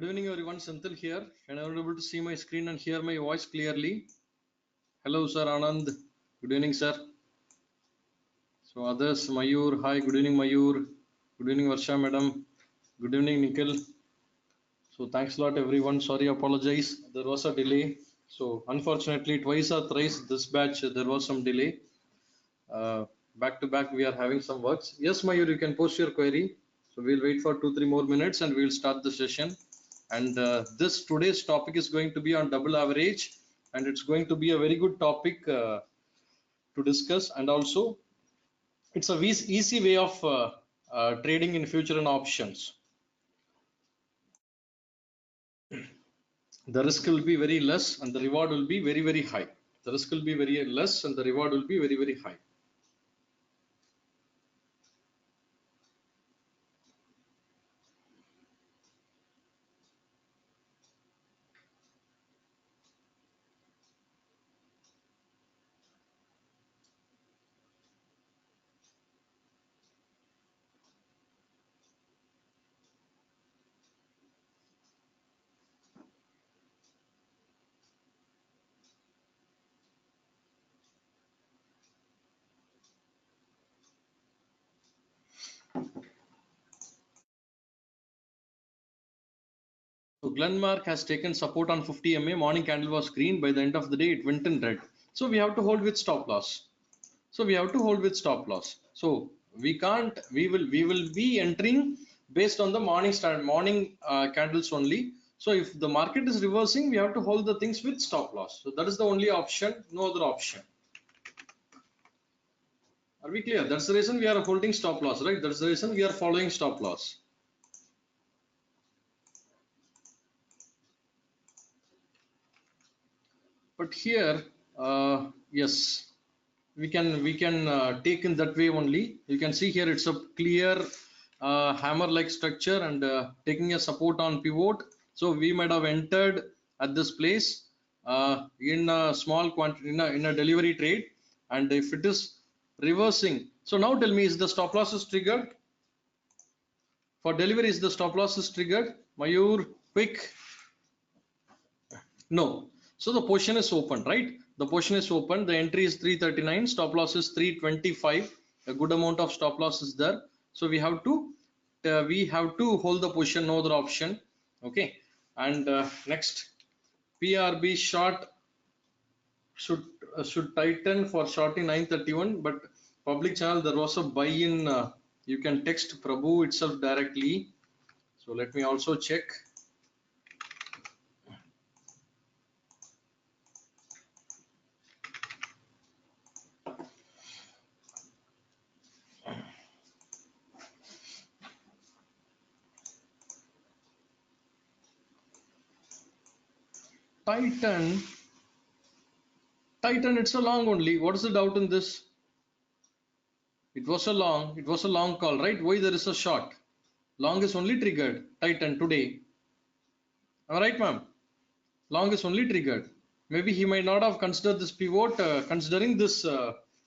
Good evening everyone, Senthil here, and I'm able to see my screen and hear my voice clearly. Hello sir Anand, good evening sir. So others, Mayur, hi, good evening Mayur, good evening Varsha madam, good evening Nikhil. So thanks a lot everyone, sorry, apologize, there was a delay. So unfortunately twice or thrice this batch there was some delay. Back to back we are having some works. Yes Mayur, you can post your query. So we'll wait for 2-3 more minutes and we'll start the session. And this today's topic is going to be on double average, and it's going to be a very good topic to discuss. And also it's a easy way of trading in future and options. The risk will be very less and the reward will be very high. The risk will be very less and the reward will be very high. So Glenmark has taken support on 50 MA. Morning candle was green. By the end of the day, it went in red. So we have to hold with stop loss. So we have to hold with stop loss. So we can't. We will be entering based on the morning candles only. So if the market is reversing, we have to hold the things with stop loss. So that is the only option. No other option. Are we clear? That's the reason we are holding stop loss, right? That's the reason we are following stop loss. But here, yes, we can take in that way only. You can see here it's a clear hammer like structure and taking a support on pivot. So we might have entered at this place in a small quantity in a delivery trade, and if it is reversing, so now tell me, is the stop loss is triggered for delivery? Is the stop loss is triggered? Mayur, quick. No. So the position is open, right? The position is open. The entry is 339. Stop loss is 325. A good amount of stop loss is there. So we have to hold the position. No other option. Okay. And next, PRB short should tighten for short in 931. But public channel there was a buy in. You can text Prabhu itself directly. So let me also check. Titan, it's a long only. What is the doubt in this? It was a long call, right? Why there is a short? Long is only triggered. Titan today. Am I right, ma'am? Long is only triggered. Maybe he might not have considered this pivot, considering this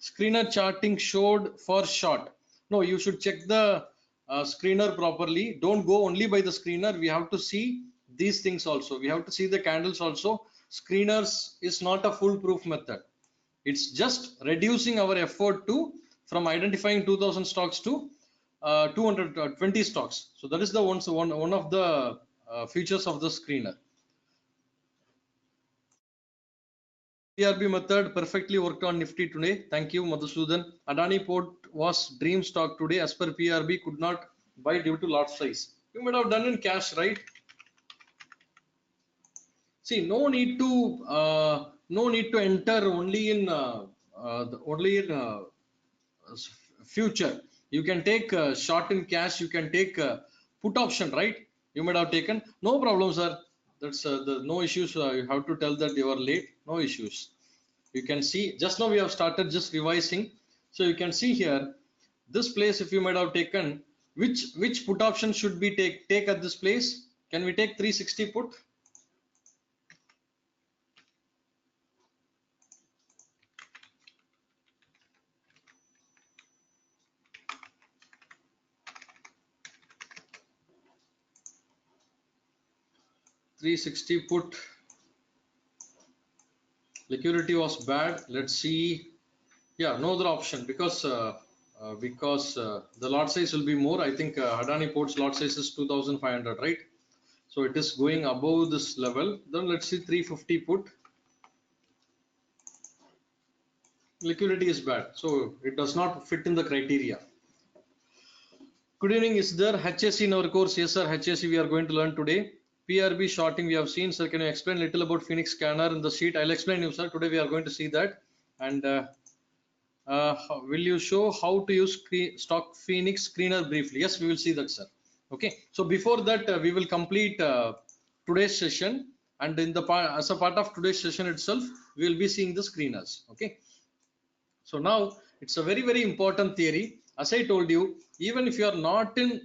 screener charting showed for short. No, you should check the screener properly. Don't go only by the screener. We have to see these things also. We have to see the candles also. Screeners is not a foolproof method. It's just reducing our effort to from identifying 2000 stocks to 220 stocks. So that is the one of the features of the screener. PRB method perfectly worked on Nifty today. Thank you, Madhusudan. Adani Port was dream stock today. As per PRB, could not buy due to lot size. You might have done in cash, right? See, no need to enter only in future. You can take short in cash. You can take put option, right? You might have taken. No problem, sir. That's no issues. You have to tell that you are late. No issues. You can see just now we have started just revising. So you can see here this place. If you might have taken which put option should be take at this place? Can we take 360 put? 360 put. Liquidity was bad. Let's see. Yeah, no other option because the lot size will be more. I think Adani Port's lot size is 2,500, right? So it is going above this level. Then let's see 350 put. Liquidity is bad, so it does not fit in the criteria. Good evening. Is there HSE in our course? Yes, sir. HSE we are going to learn today. PRB shorting we have seen. Sir, can you explain little about Phoenix scanner in the sheet? I'll explain you, sir. Today we are going to see that. And will you show how to use stock Phoenix screener briefly? Yes, we will see that, sir. Okay. So before that, we will complete today's session, and in the as a part of today's session itself, we will be seeing the screeners. Okay. So now it's a very important theory. As I told you, even if you are not in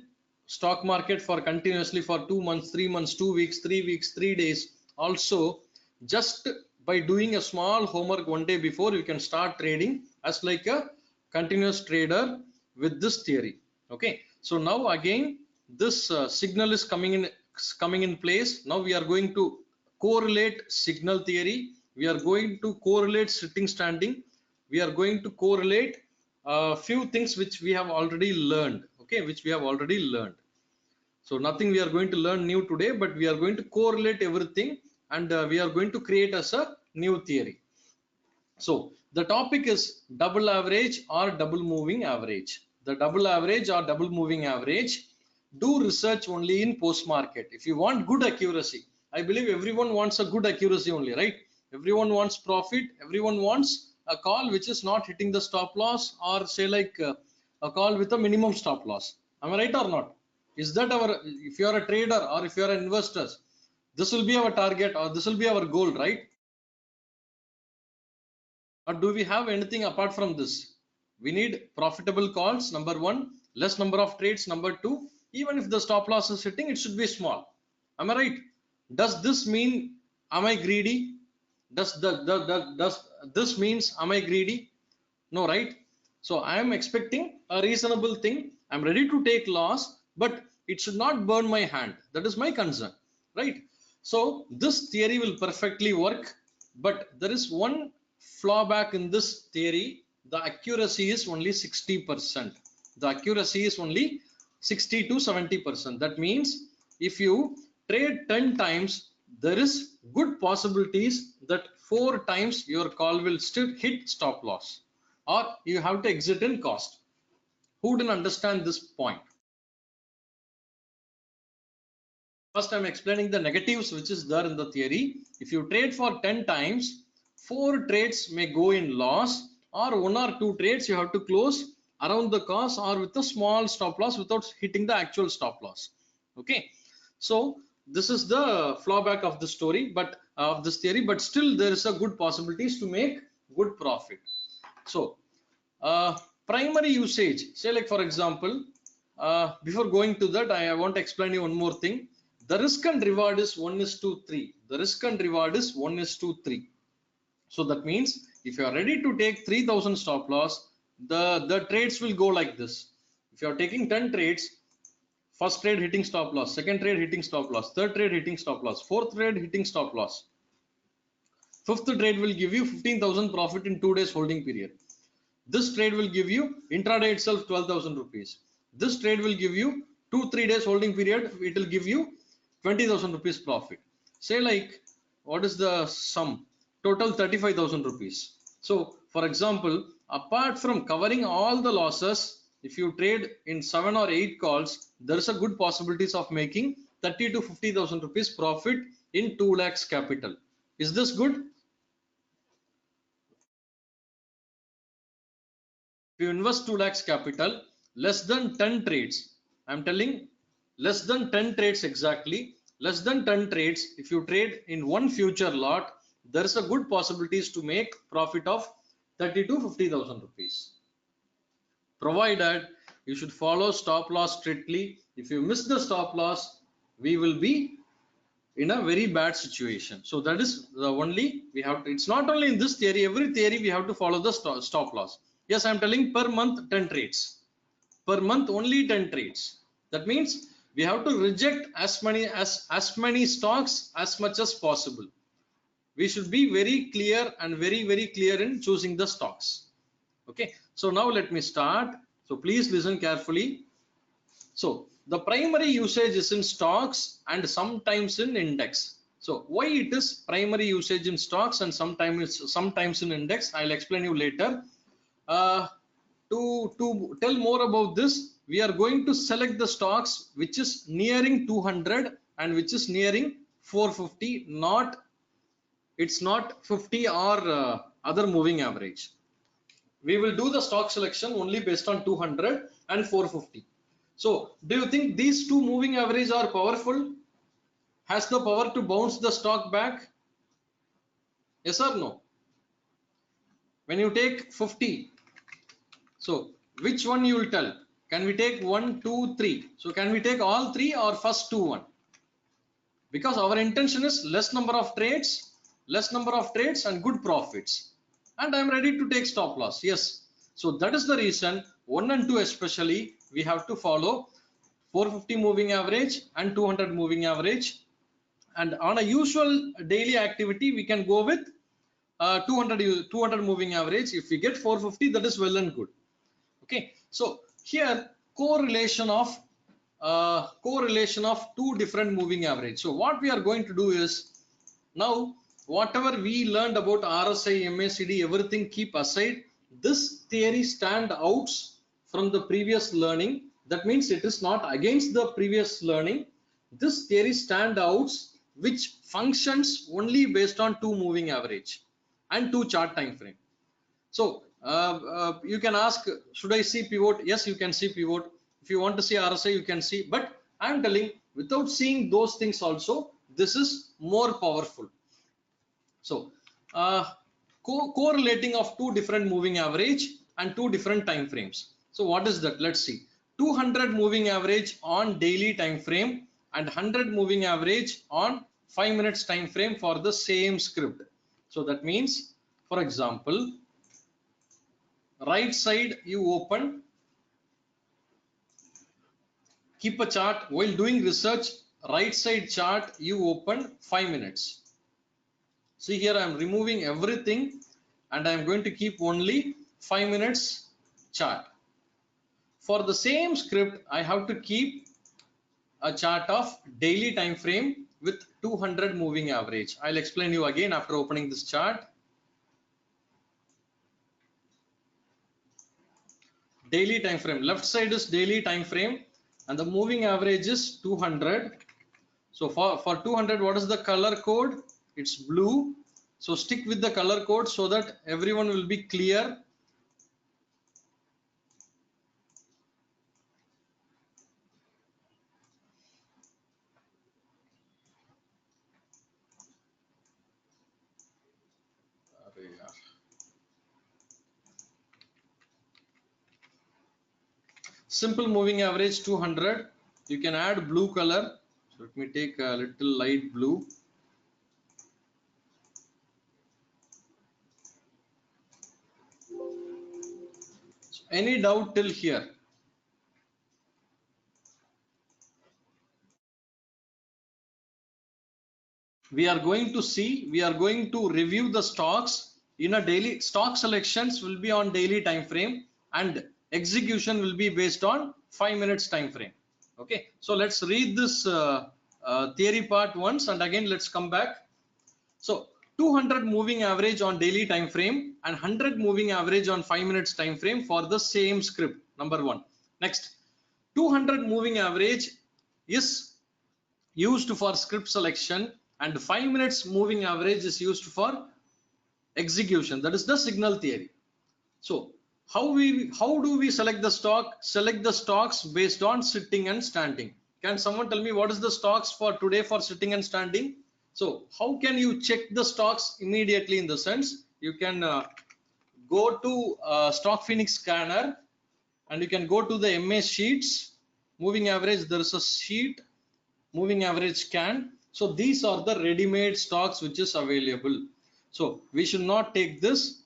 stock market for continuously for 2 months, 3 months, 2 weeks, 3 weeks, 3 days, also just by doing a small homework one day before, you can start trading as like a continuous trader with this theory. Okay. So now again, this signal is coming in place. Now we are going to correlate signal theory. We are going to correlate sitting standing. We are going to correlate a few things which we have already learned. Okay, which we have already learned. So nothing we are going to learn new today, but we are going to correlate everything, and we are going to create as a new theory. So the topic is double average or double moving average. The double average or double moving average. Do research only in post market. If you want good accuracy, I believe everyone wants a good accuracy only, right? Everyone wants profit. Everyone wants a call which is not hitting the stop loss, or say like a call with a minimum stop loss. Am I right or not? Is that our, if you are a trader or if you are an investor, this will be our target or this will be our goal, right? Or do we have anything apart from this? We need profitable calls, number one, less number of trades, number two. Even if the stop loss is hitting, it should be small. Am I right? Does this mean am I greedy? Does this means am I greedy? No, right? So I am expecting a reasonable thing. I'm ready to take loss, but it should not burn my hand. That is my concern, right? So this theory will perfectly work, but there is one fallback in this theory. The accuracy is only 60%. The accuracy is only 60 to 70%. That means if you trade 10 times, there is good possibilities that 4 times your call will still hit stop loss, or you have to exit in cost. Who didn't understand this point? First, I'm explaining the negatives which is there in the theory. If you trade for 10 times, 4 trades may go in loss, or 1 or 2 trades you have to close around the cost or with a small stop loss without hitting the actual stop loss. Okay, so this is the fallback of the story, but of this theory, but still there is a good possibilities to make good profit. So primary usage, say like for example, before going to that, I want to explain you one more thing. The risk and reward is 1:3. The risk and reward is 1:3. So that means if you are ready to take 3,000 stop loss, the trades will go like this. If you are taking 10 trades, first trade hitting stop loss, second trade hitting stop loss, third trade hitting stop loss, fourth trade hitting stop loss, fifth trade will give you 15,000 profit in 2 days holding period. This trade will give you intraday itself 12,000 rupees. This trade will give you 2-3 days holding period. It will give you 20,000 rupees profit. Say like, what is the sum? Total 35,000 rupees. So for example, apart from covering all the losses, if you trade in 7 or 8 calls, there is a good possibilities of making 30 to 50,000 rupees profit in 2 lakhs capital. Is this good? If you invest 2 lakhs capital, less than 10 trades, I'm telling less than 10 trades exactly, less than 10 trades, if you trade in one future lot, there is a good possibilities to make profit of 30 to 50,000 rupees. Provided you should follow stop loss strictly. If you miss the stop loss, we will be in a very bad situation. So that is the only we have to, it's not only in this theory, every theory we have to follow the stop loss. Yes, I'm telling per month 10 trades. Per month only 10 trades. That means we have to reject as many stocks as much as possible. We should be very clear and very clear in choosing the stocks. Okay, so now let me start. So please listen carefully. So the primary usage is in stocks and sometimes in index. So why it is primary usage in stocks and sometimes in index, I'll explain you later. To tell more about this, we are going to select the stocks which is nearing 200 and which is nearing 450. It's not 50 or other moving average. We will do the stock selection only based on 200 and 450. So do you think these two moving average are powerful? Has the power to bounce the stock back? Yes or no? When you take 50, so which one you will tell? Can we take 1, 2, 3? So can we take all three or first two one? Because our intention is less number of trades and good profits. And I am ready to take stop loss. Yes. So that is the reason 1 and 2 especially we have to follow 450 moving average and 200 moving average. And on a usual daily activity, we can go with 200 moving average. If we get 450, that is well and good. Okay, so here correlation of two different moving average. So what we are going to do is, now whatever we learned about RSI, MACD, everything keep aside. This theory stand out from the previous learning. That means it is not against the previous learning. This theory stand out which functions only based on two moving average and two chart time frame. So you can ask, should I see pivot? Yes, you can see pivot. If you want to see RSI, you can see. But I am telling, without seeing those things also, this is more powerful. So correlating of two different moving average and two different time frames. So what is that? Let's see. 200 moving average on daily time frame and 100 moving average on 5 minutes time frame for the same script. So that means, for example, right side you open, keep a chart while doing research. Right side chart you open 5 minutes. See here, I am removing everything and I am going to keep only 5 minutes chart. For the same script, I have to keep a chart of daily time frame with 200 moving average. I'll explain you again after opening this chart. Daily time frame, left side is daily time frame and the moving average is 200. So for 200, what is the color code? It's blue. So stick with the color code so that everyone will be clear. Simple moving average 200. You can add blue color. So let me take a little light blue. So any doubt till here? We are going to review the stocks in a daily. Stock selections will be on daily time frame and execution will be based on 5 minutes time frame. Okay, so let's read this theory part once and again let's come back. So 200 moving average on daily time frame and 100 moving average on 5 minutes time frame for the same script, number one. Next, 200 moving average is used for script selection and 5 minutes moving average is used for execution. That is the signal theory. So how do we select the stock? Select the stocks based on sitting and standing. Can someone tell me what is the stocks for today for sitting and standing? So how can you check the stocks immediately? In the sense, you can go to Stock Phoenix scanner and you can go to the MA sheets, moving average. There is a sheet, moving average scan. So these are the ready-made stocks which is available. So we should not take this.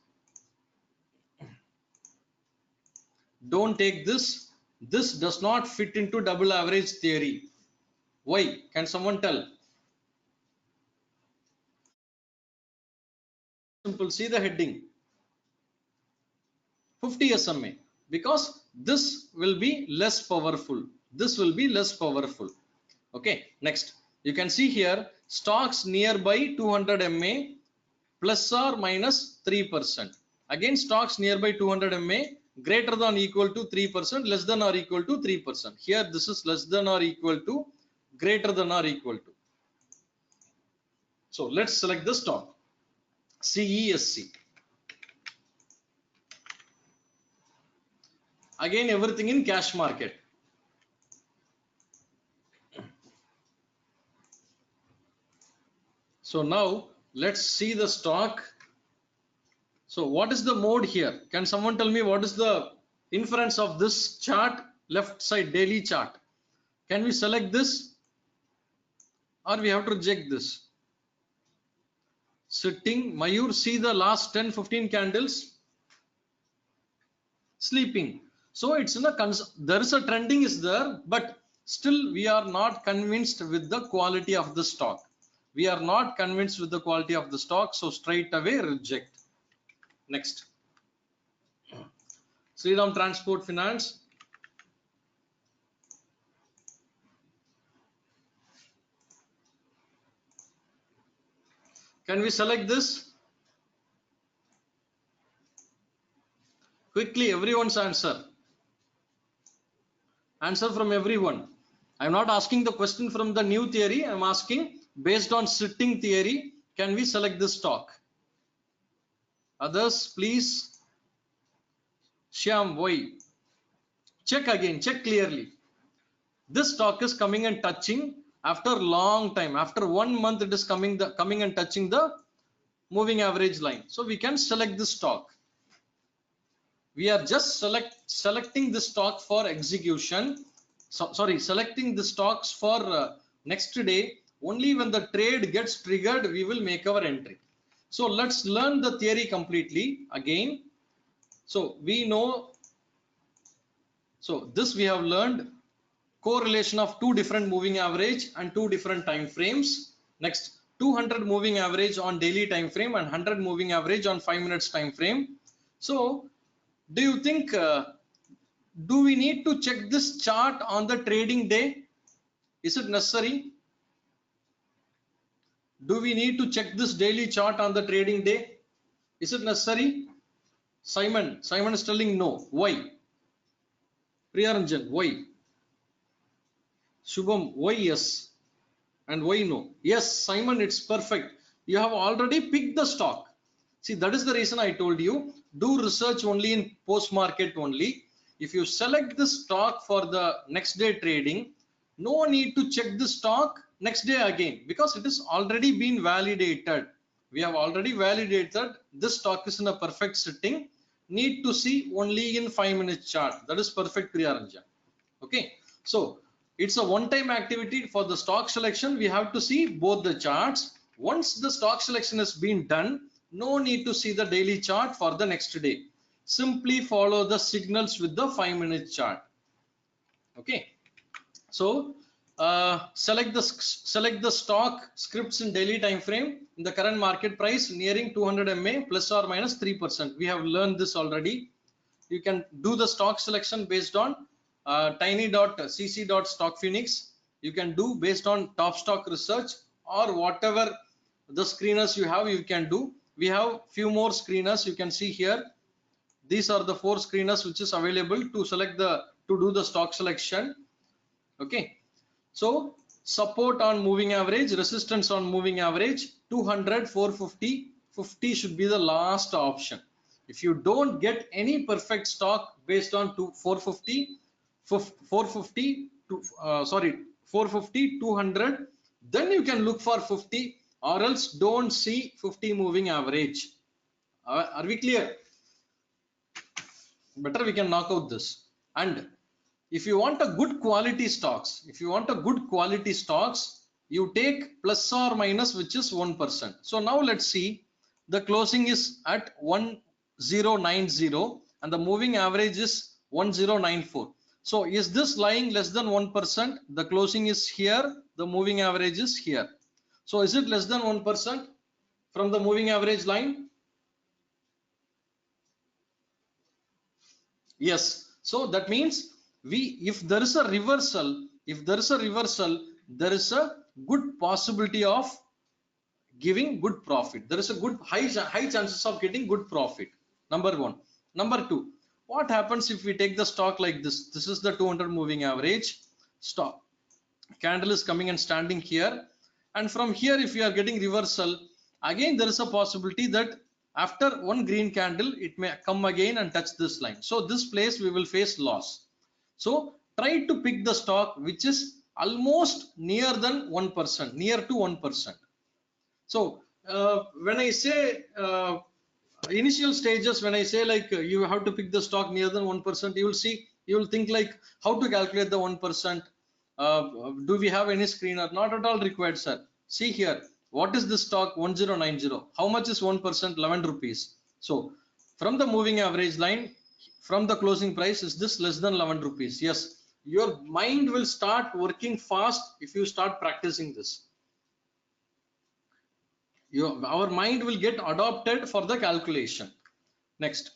Don't take this. This does not fit into double average theory. Why? Can someone tell? Simple. See the heading. 50 SMA. Because this will be less powerful. This will be less powerful. Okay. Next, you can see here stocks nearby 200 MA plus or minus 3%. Again, stocks nearby 200 MA greater than or equal to 3%, less than or equal to 3%. Here this is less than or equal to, greater than or equal to. So let's select the stock CESC. Again, everything in cash market. So now let's see the stock. So what is the mode here? Can someone tell me what is the inference of this chart? Left side daily chart. Can we select this or we have to reject this? Sitting. Mayur, see the last 10-15 candles. Sleeping. So it's in a there is a trending is there, but still we are not convinced with the quality of the stock. We are not convinced with the quality of the stock, so straight away reject. Next, Sriram Transport Finance. Can we select this? Quickly, everyone's answer. Answer from everyone. I'm not asking the question from the new theory. I'm asking based on sitting theory. Can we select this stock? Others, please. Shyam, why? Check again. Check clearly. This stock is coming and touching after long time. After 1 month, it is coming and touching the moving average line. So we can select this stock. We are just selecting the stock for execution. Selecting the stocks for next day. Only when the trade gets triggered, we will make our entry. So let's learn the theory completely again. So we know. So this we have learned. Correlation of two different moving average and two different time frames. Next, 200 moving average on daily time frame and 100 moving average on 5 minutes time frame. So do you think do we need to check this chart on the trading day? Is it necessary? Do we need to check this daily chart on the trading day? Is it necessary? Simon is telling no. Why? Priyaranjan, why? Shubham, why yes? And why no? Yes, Simon, it's perfect. You have already picked the stock. See, that is the reason I told you, do research only in post market only. If you select the stock for the next day trading, no need to check the stock next day again, because it is already been validated. We have already validated this stock is in a perfect sitting. Need to see only in 5-minute chart. That is perfect, Priyaranjan. Okay, so it's a one-time activity for the stock selection. We have to see both the charts. Once the stock selection has been done, no need to see the daily chart for the next day. Simply follow the signals with the 5-minute chart. Okay, so select the stock scripts in daily time frame in the current market price nearing 200 MA plus or minus 3%. We have learned this already. You can do the stock selection based on tiny.cc.stockphoenix. You can do based on top stock research or whatever the screeners you have, you can do. We have few more screeners. You can see here. These are the 4 screeners which is available to do the stock selection. Okay. So support on moving average, resistance on moving average, 200, 450, 50 should be the last option. If you don't get any perfect stock based on 450, 200, then you can look for 50, or else don't see 50 moving average. Are we clear? Better we can knock out this. And if you want a good quality stocks, you take plus or minus, which is 1%. So now let's see, the closing is at 1090 and the moving average is 1094. So is this lying less than 1%? The closing is here, the moving average is here. So is it less than 1% from the moving average line? Yes. So that means if there is a reversal, there is a good possibility of giving good profit. There is a good high chances of getting good profit. Number one. Number two, what happens if we take the stock like this? This is the 200 moving average stock. Candle is coming and standing here, and from here if you are getting reversal, again there is a possibility that after one green candle it may come again and touch this line. So this place we will face loss. So try to pick the stock which is almost near than 1%, near to 1%. So when I say initial stages, when I say like you have to pick the stock near than 1%, you will see, you will think like how to calculate the 1%. Do we have any screener? Not at all required, sir. See here, what is this stock? 1090. How much is 1%? 11 rupees. So from the moving average line, from the closing price, is this less than 11 rupees? Yes. Your mind will start working fast if you start practicing this. Our mind will get adopted for the calculation. Next.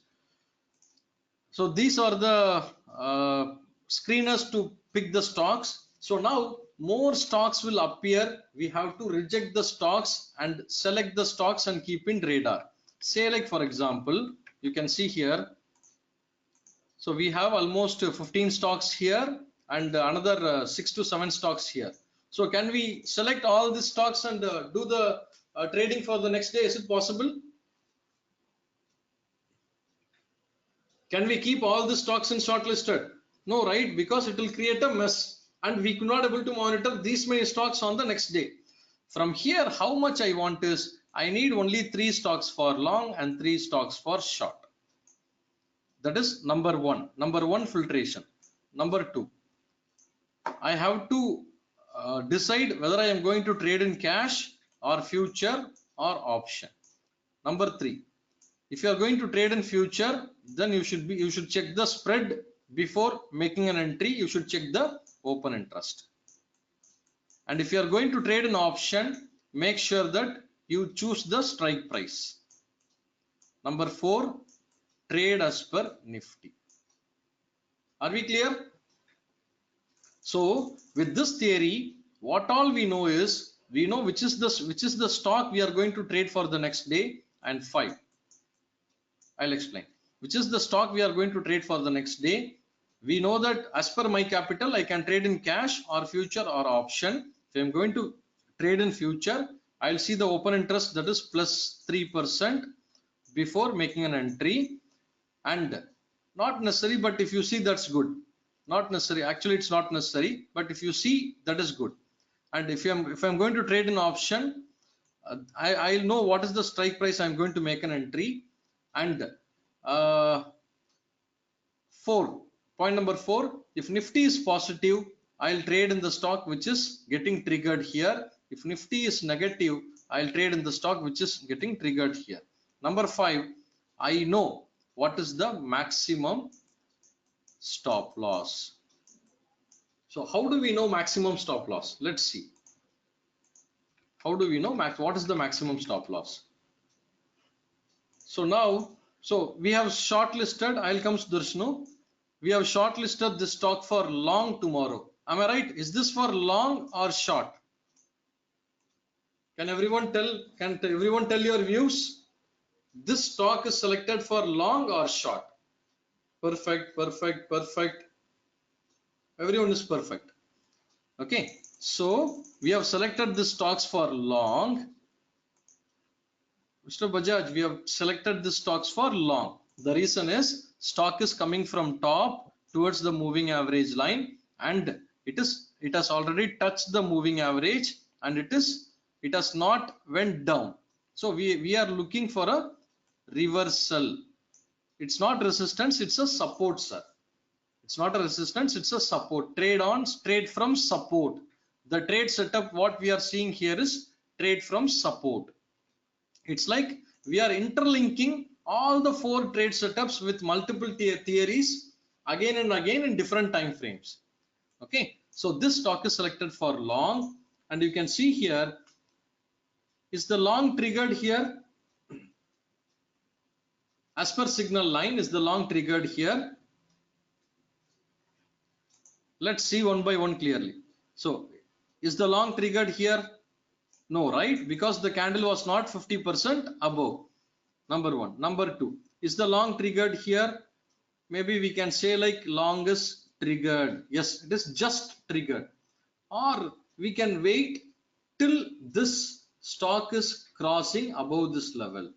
So these are the screeners to pick the stocks. So now more stocks will appear. We have to reject the stocks and select the stocks and keep in radar. Say like for example, you can see here. So we have almost 15 stocks here and another 6 to 7 stocks here. So can we select all these stocks and do the trading for the next day? Is it possible? Can we keep all the stocks in shortlisted? No, right? Because it will create a mess and we could not able to monitor these many stocks on the next day. From here, how much I want is, I need only 3 stocks for long and 3 stocks for short. That is number one. Number one, filtration. Number two, I have to decide whether I am going to trade in cash or future or option. Number three, if you are going to trade in future, then you should check the spread before making an entry. You should check the open interest. And if you are going to trade in option, make sure that you choose the strike price. Number four, trade as per Nifty. Are we clear? So with this theory, what all we know is, we know which is the stock we are going to trade for the next day. And 5, I'll explain. Which is the stock we are going to trade for the next day. We know that as per my capital, I can trade in cash or future or option. If I'm going to trade in future, I'll see the open interest, that is plus 3% before making an entry. And not necessary, but if you see, that's good. Not necessary, actually it's not necessary, but if you see, that is good. And if I'm going to trade in option, I'll know what is the strike price I'm going to make an entry. And point number 4, if Nifty is positive, I'll trade in the stock which is getting triggered here. If Nifty is negative, I'll trade in the stock which is getting triggered here. Number 5, I know what is the maximum stop loss. So how do we know maximum stop loss? Let's see. How do we know what is the maximum stop loss? So now, we have shortlisted, I'll come to Darshanu. We have shortlisted this stock for long tomorrow. Am I right? Is this for long or short? Can everyone tell your views? This stock is selected for long or short? Perfect, perfect, perfect. Everyone is perfect. Okay, so we have selected the stocks for long. Mr. Bajaj, we have selected the stocks for long. The reason is stock is coming from top towards the moving average line, and it has already touched the moving average, and it has not went down. So we are looking for a reversal. It's not resistance, it's a support, sir. It's not a resistance, it's a support. Trade from support. The trade setup what we are seeing here is trade from support. It's like we are interlinking all the 4 trade setups with multiple theories, again and again in different time frames. Okay, so this stock is selected for long, and you can see here, is the long triggered here? As per signal line, is the long triggered here? Let's see one by one clearly. So is the long triggered here? No, right? Because the candle was not 50% above. Number one. Number two, is the long triggered here? Maybe we can say like long is triggered. Yes, it is just triggered. Or we can wait till this stock is crossing above this level.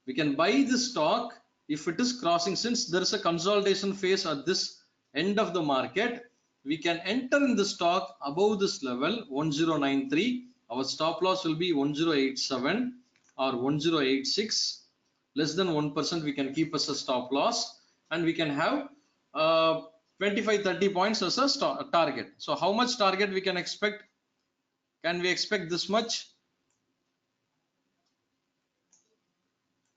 We can buy this stock if it is crossing. Since there is a consolidation phase at this end of the market, we can enter in the stock above this level 1093. Our stop loss will be 1087 or 1086. Less than 1% we can keep as a stop loss, and we can have 25-30 points as a target. So how much target we can expect? Can we expect this much?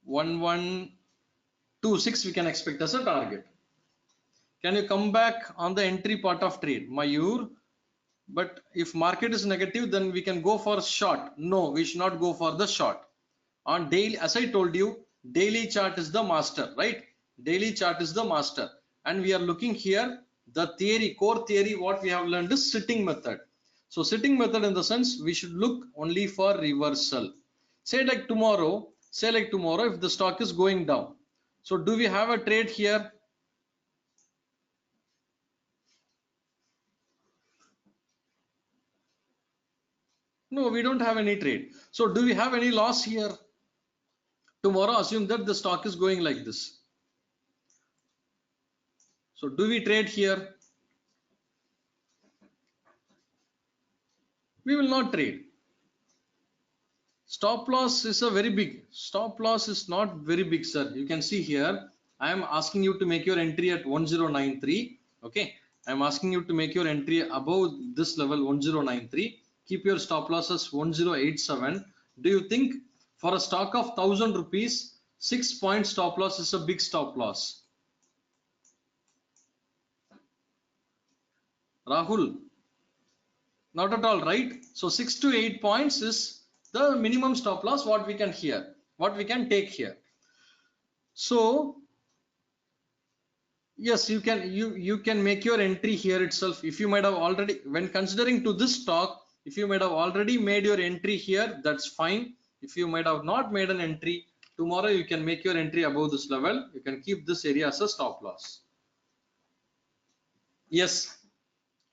1126 we can expect as a target. Can you come back on the entry part of trade, Mayur? But if market is negative, then we can go for short. No, we should not go for the short. On daily, as I told you, daily chart is the master, right? Daily chart is the master, and we are looking here the theory, core theory. What we have learned is sitting method. So sitting method, in the sense we should look only for reversal. Say like tomorrow, if the stock is going down, so do we have a trade here? No, we don't have any trade. So do we have any loss here? Tomorrow, assume that the stock is going like this. So do we trade here? We will not trade. Stop loss is a very big. Stop loss is not very big, sir. You can see here, I am asking you to make your entry at 1093. Okay, I am asking you to make your entry above this level 1093. Keep your stop loss as 1087. Do you think for a stock of 1000 rupees, 6 point stop loss is a big stop loss? Rahul, not at all, right? So 6 to 8 points is the minimum stop loss what we can take here. So yes, you can make your entry here itself. If you might have already, when considering to this stock, if you might have already made your entry here, that's fine. If you might have not made an entry, tomorrow you can make your entry above this level. You can keep this area as a stop loss. Yes,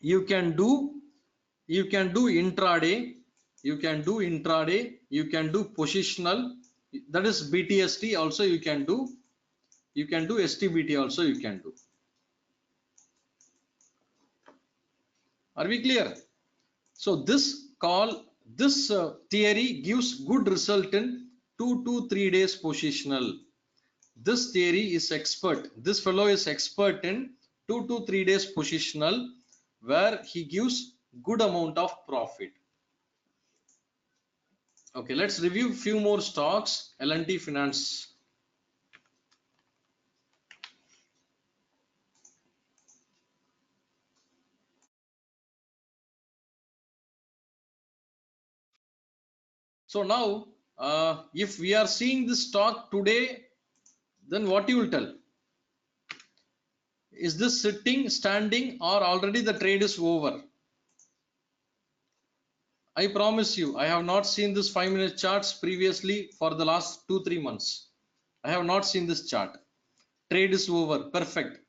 you can do intraday, you can do positional, that is BTST also you can do STBT also you can do. Are we clear? So this theory gives good result in 2 to 3 days positional. This theory is expert. This fellow is expert in 2 to 3 days positional, where he gives good amount of profit. Okay, let's review few more stocks. L&T Finance. So now, if we are seeing this stock today, then what you will tell? Is this sitting, standing, or already the trade is over? I promise you, I have not seen this 5-minute charts previously for the last 2-3 months. I have not seen this chart. Trade is over. Perfect.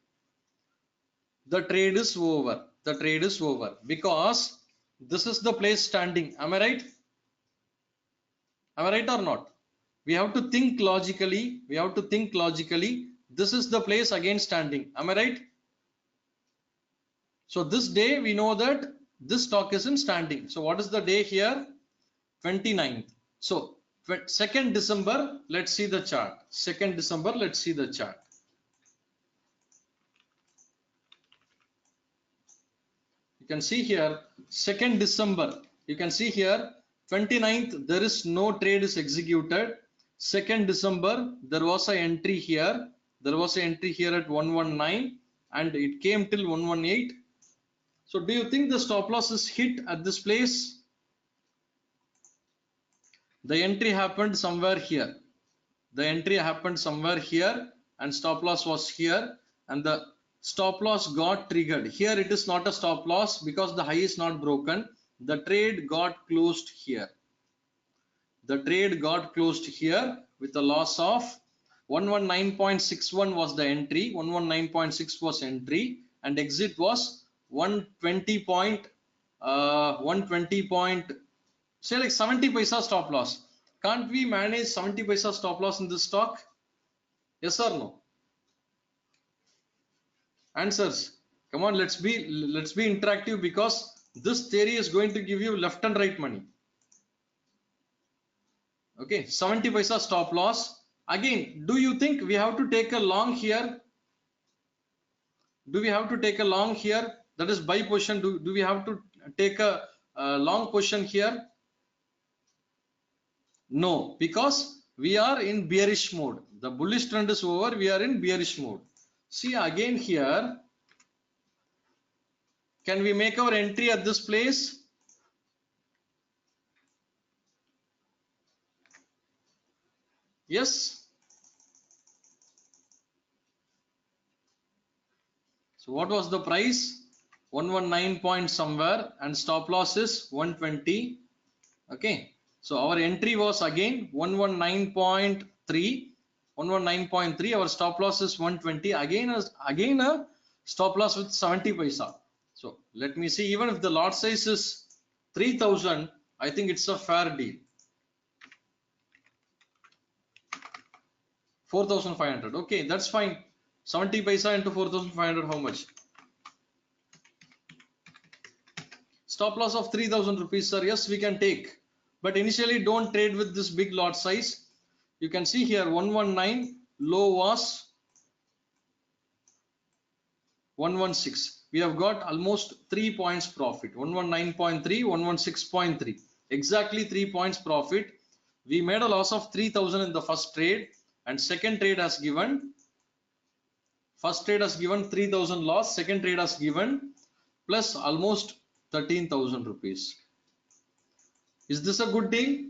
The trade is over. The trade is over because this is the place standing. Am I right? Am I right or not? We have to think logically. This is the place again standing. Am I right? So this day we know that this stock is in standing. So what is the day here? 29th. So 2nd December, let's see the chart. 2nd December, let's see the chart. You can see here 2nd December. You can see here 29th, there is no trade is executed. 2nd December, there was an entry here. There was an entry here at 119, and it came till 118. So do you think the stop loss is hit at this place? The entry happened somewhere here. The entry happened somewhere here and stop loss was here, and the stop loss got triggered. Here it is not a stop loss because the high is not broken. The trade got closed here. The trade got closed here with a loss of 119.61 was the entry, 119.6 was entry, and exit was 120 say like 70 paisa stop loss. Can't we manage 70 paisa stop loss in this stock? Yes or no? Answers. Come on, let's be interactive, because this theory is going to give you left and right money. Okay, 70 paisa stop loss. Again, do you think we have to take a long here? Do we have to take a long here? That is buy position. Do we have to take a long position here? No, because we are in bearish mode. The bullish trend is over. We are in bearish mode. See again here. Can we make our entry at this place? Yes. So what was the price? 119 point somewhere, and stop loss is 120. Okay. So our entry was again 119.3. 119.3. Our stop loss is 120. Again a stop loss with 70 paisa. So let me see. Even if the lot size is 3000, I think it's a fair deal. 4,500. Okay, that's fine. 70 paisa into 4,500, how much? Stop loss of 3,000 rupees, sir. Yes, we can take. But initially, don't trade with this big lot size. You can see here 119, low was 116. We have got almost 3 points profit. 119.3, 116.3. Exactly 3 points profit. We made a loss of 3,000 in the first trade, and second trade has given. First trade has given 3,000 loss. Second trade has given plus almost 13,000 rupees. Is this a good deal?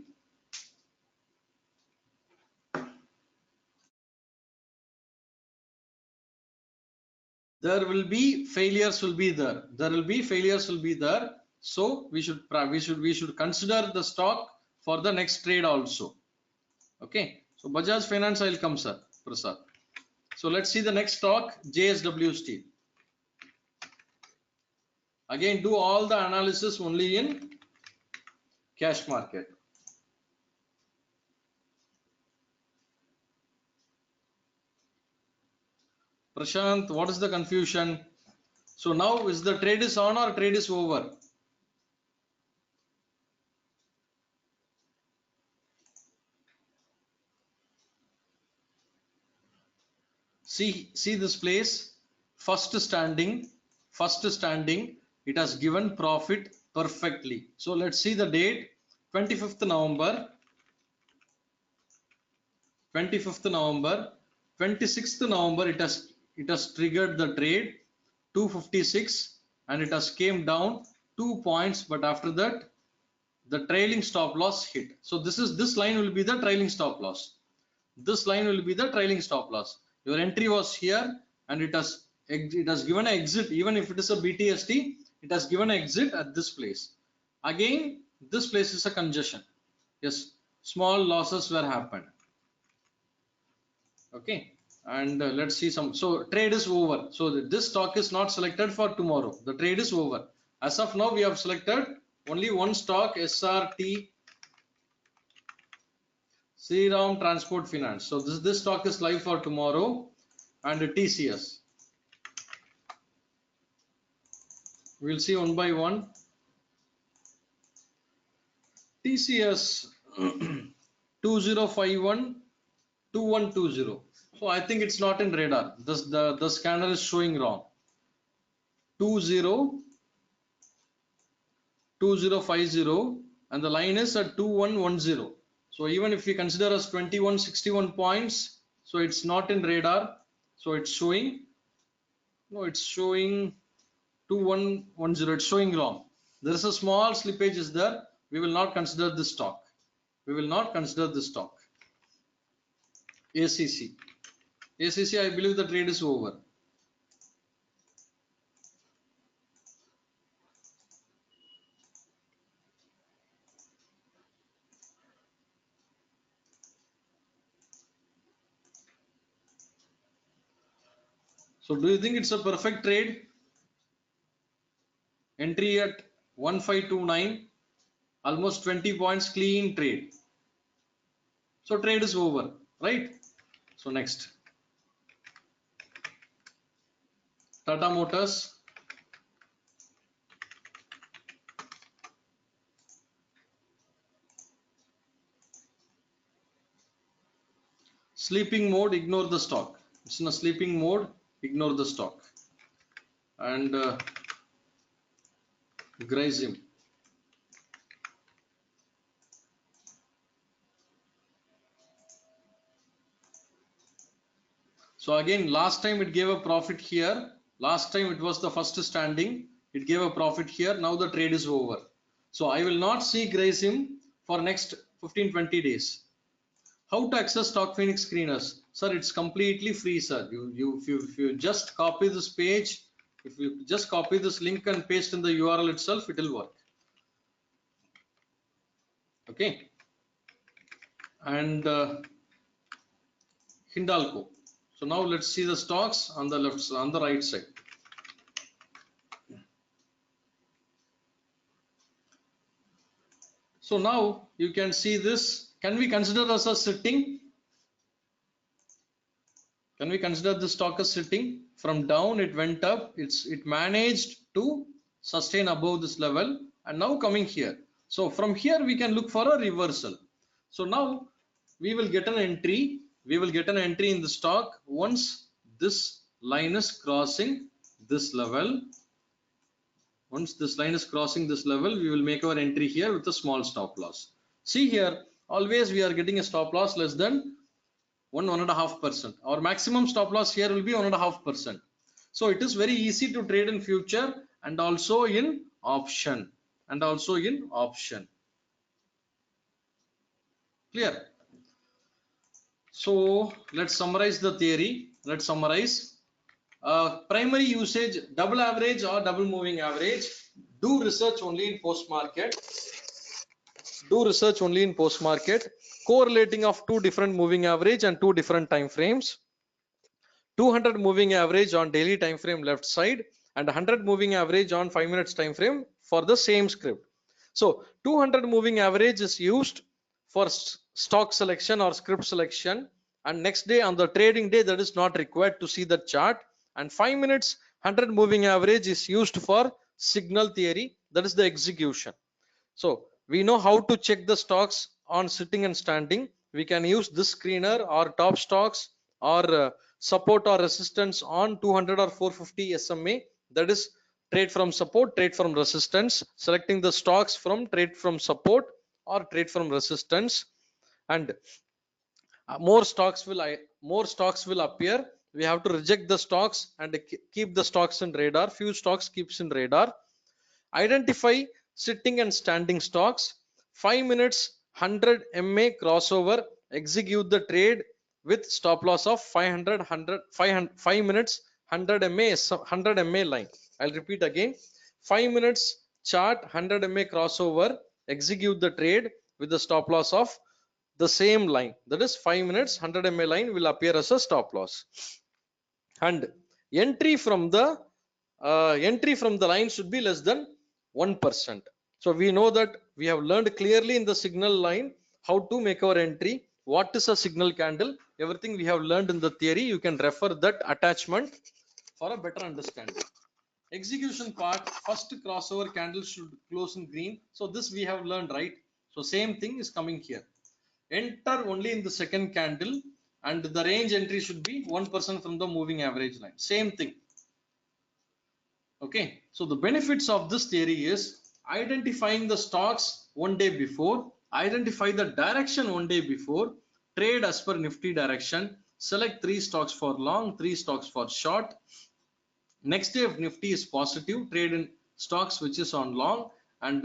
There will be failures will be there. There will be failures will be there. So we should consider the stock for the next trade also. Okay. So Bajaj Finance, I will come, sir. Prasad. So let's see the next stock, JSW Steel. Again, do all the analysis only in cash market. Prashant, what is the confusion? So now is the trade is on or trade is over? See this place, first standing, it has given profit perfectly. So let's see the date, 25th November, 26th November, it has triggered the trade 256, and it has came down 2 points, but after that the trailing stop loss hit. So this line will be the trailing stop loss. This line will be the trailing stop loss. Your entry was here, and it has given an exit. Even if it is a BTST, it has given an exit at this place. Again, this place is a congestion. Yes, small losses were happened. Okay, and let's see some. So trade is over. So this stock is not selected for tomorrow. The trade is over. As of now, we have selected only one stock, SRT. Sriram Transport Finance. So this stock is live for tomorrow, and TCS. We'll see one by one. TCS 2051 2120. So I think it's not in radar. The scanner is showing wrong. 2050, and the line is at 2110. So even if we consider as 2161 points, so it's not in radar. So it's showing No, it's showing 2110. It's showing wrong. There is a small slippage is there. We will not consider this stock. We will not consider this stock. ACC. ACC, I believe the trade is over. So do you think it's a perfect trade? Entry at 1529, almost 20 points, clean trade. So trade is over, right? So next, Tata Motors. Sleeping mode, ignore the stock. It's in a sleeping mode, ignore the stock. And Grazim. So again, last time it gave a profit here. Last time it was the first standing. It gave a profit here. Now the trade is over. So I will not see Grazim for next 15-20 days. How to access Stock Phoenix screeners? Sir, it's completely free, sir. If you just copy this page, if you just copy this link and paste in the URL itself, it will work. Okay. And Hindalco. So now let's see the stocks on the left, on the right side. So now you can see this. Can we consider as a sitting? Can we consider this stock as sitting? From down it went up. It managed to sustain above this level and now coming here. So from here we can look for a reversal. So now we will get an entry. We will get an entry in the stock once this line is crossing this level. Once this line is crossing this level, we will make our entry here with a small stop loss. See here, always we are getting a stop loss less than 1.5%. Our maximum stop loss here will be 1.5%. So it is very easy to trade in future and also in option. Clear? So let's summarize the theory. Let's summarize. Primary usage, double average or double moving average. Do research only in post market. Correlating of two different moving average and two different time frames. 200 moving average on daily time frame left side and 100 moving average on 5 minutes time frame for the same script. So 200 moving average is used for stock selection or script selection, and next day on the trading day that is not required to see the chart, and 5 minutes 100 moving average is used for signal theory, that is the execution. So we know how to check the stocks on sitting and standing. We can use this screener or top stocks or support or resistance on 200 or 450 SMA, that is trade from support, trade from resistance, selecting the stocks from trade from support or trade from resistance, and more stocks will appear. We have to reject the stocks and keep the stocks in radar. Few stocks keeps in radar. Identify sitting and standing stocks. 5 minutes 100 MA crossover, execute the trade with stop loss of 500 5 minutes 100 MA line. I'll repeat again. 5 minutes chart 100 MA crossover, execute the trade with the stop loss of the same line, that is 5 minutes 100 MA line will appear as a stop loss. And entry from the line should be less than 1%. So we know that we have learned clearly in the signal line how to make our entry. What is a signal candle? Everything we have learned in the theory. You can refer that attachment for a better understanding. Execution part, first crossover candle should close in green. So this we have learned, right? So same thing is coming here. Enter only in the second candle and the range entry should be 1% from the moving average line. Same thing. Okay, so the benefits of this theory is identifying the stocks one day before, identify the direction one day before, trade as per Nifty direction, select 3 stocks for long, 3 stocks for short, Next day if Nifty is positive, trade in stocks which is on long, and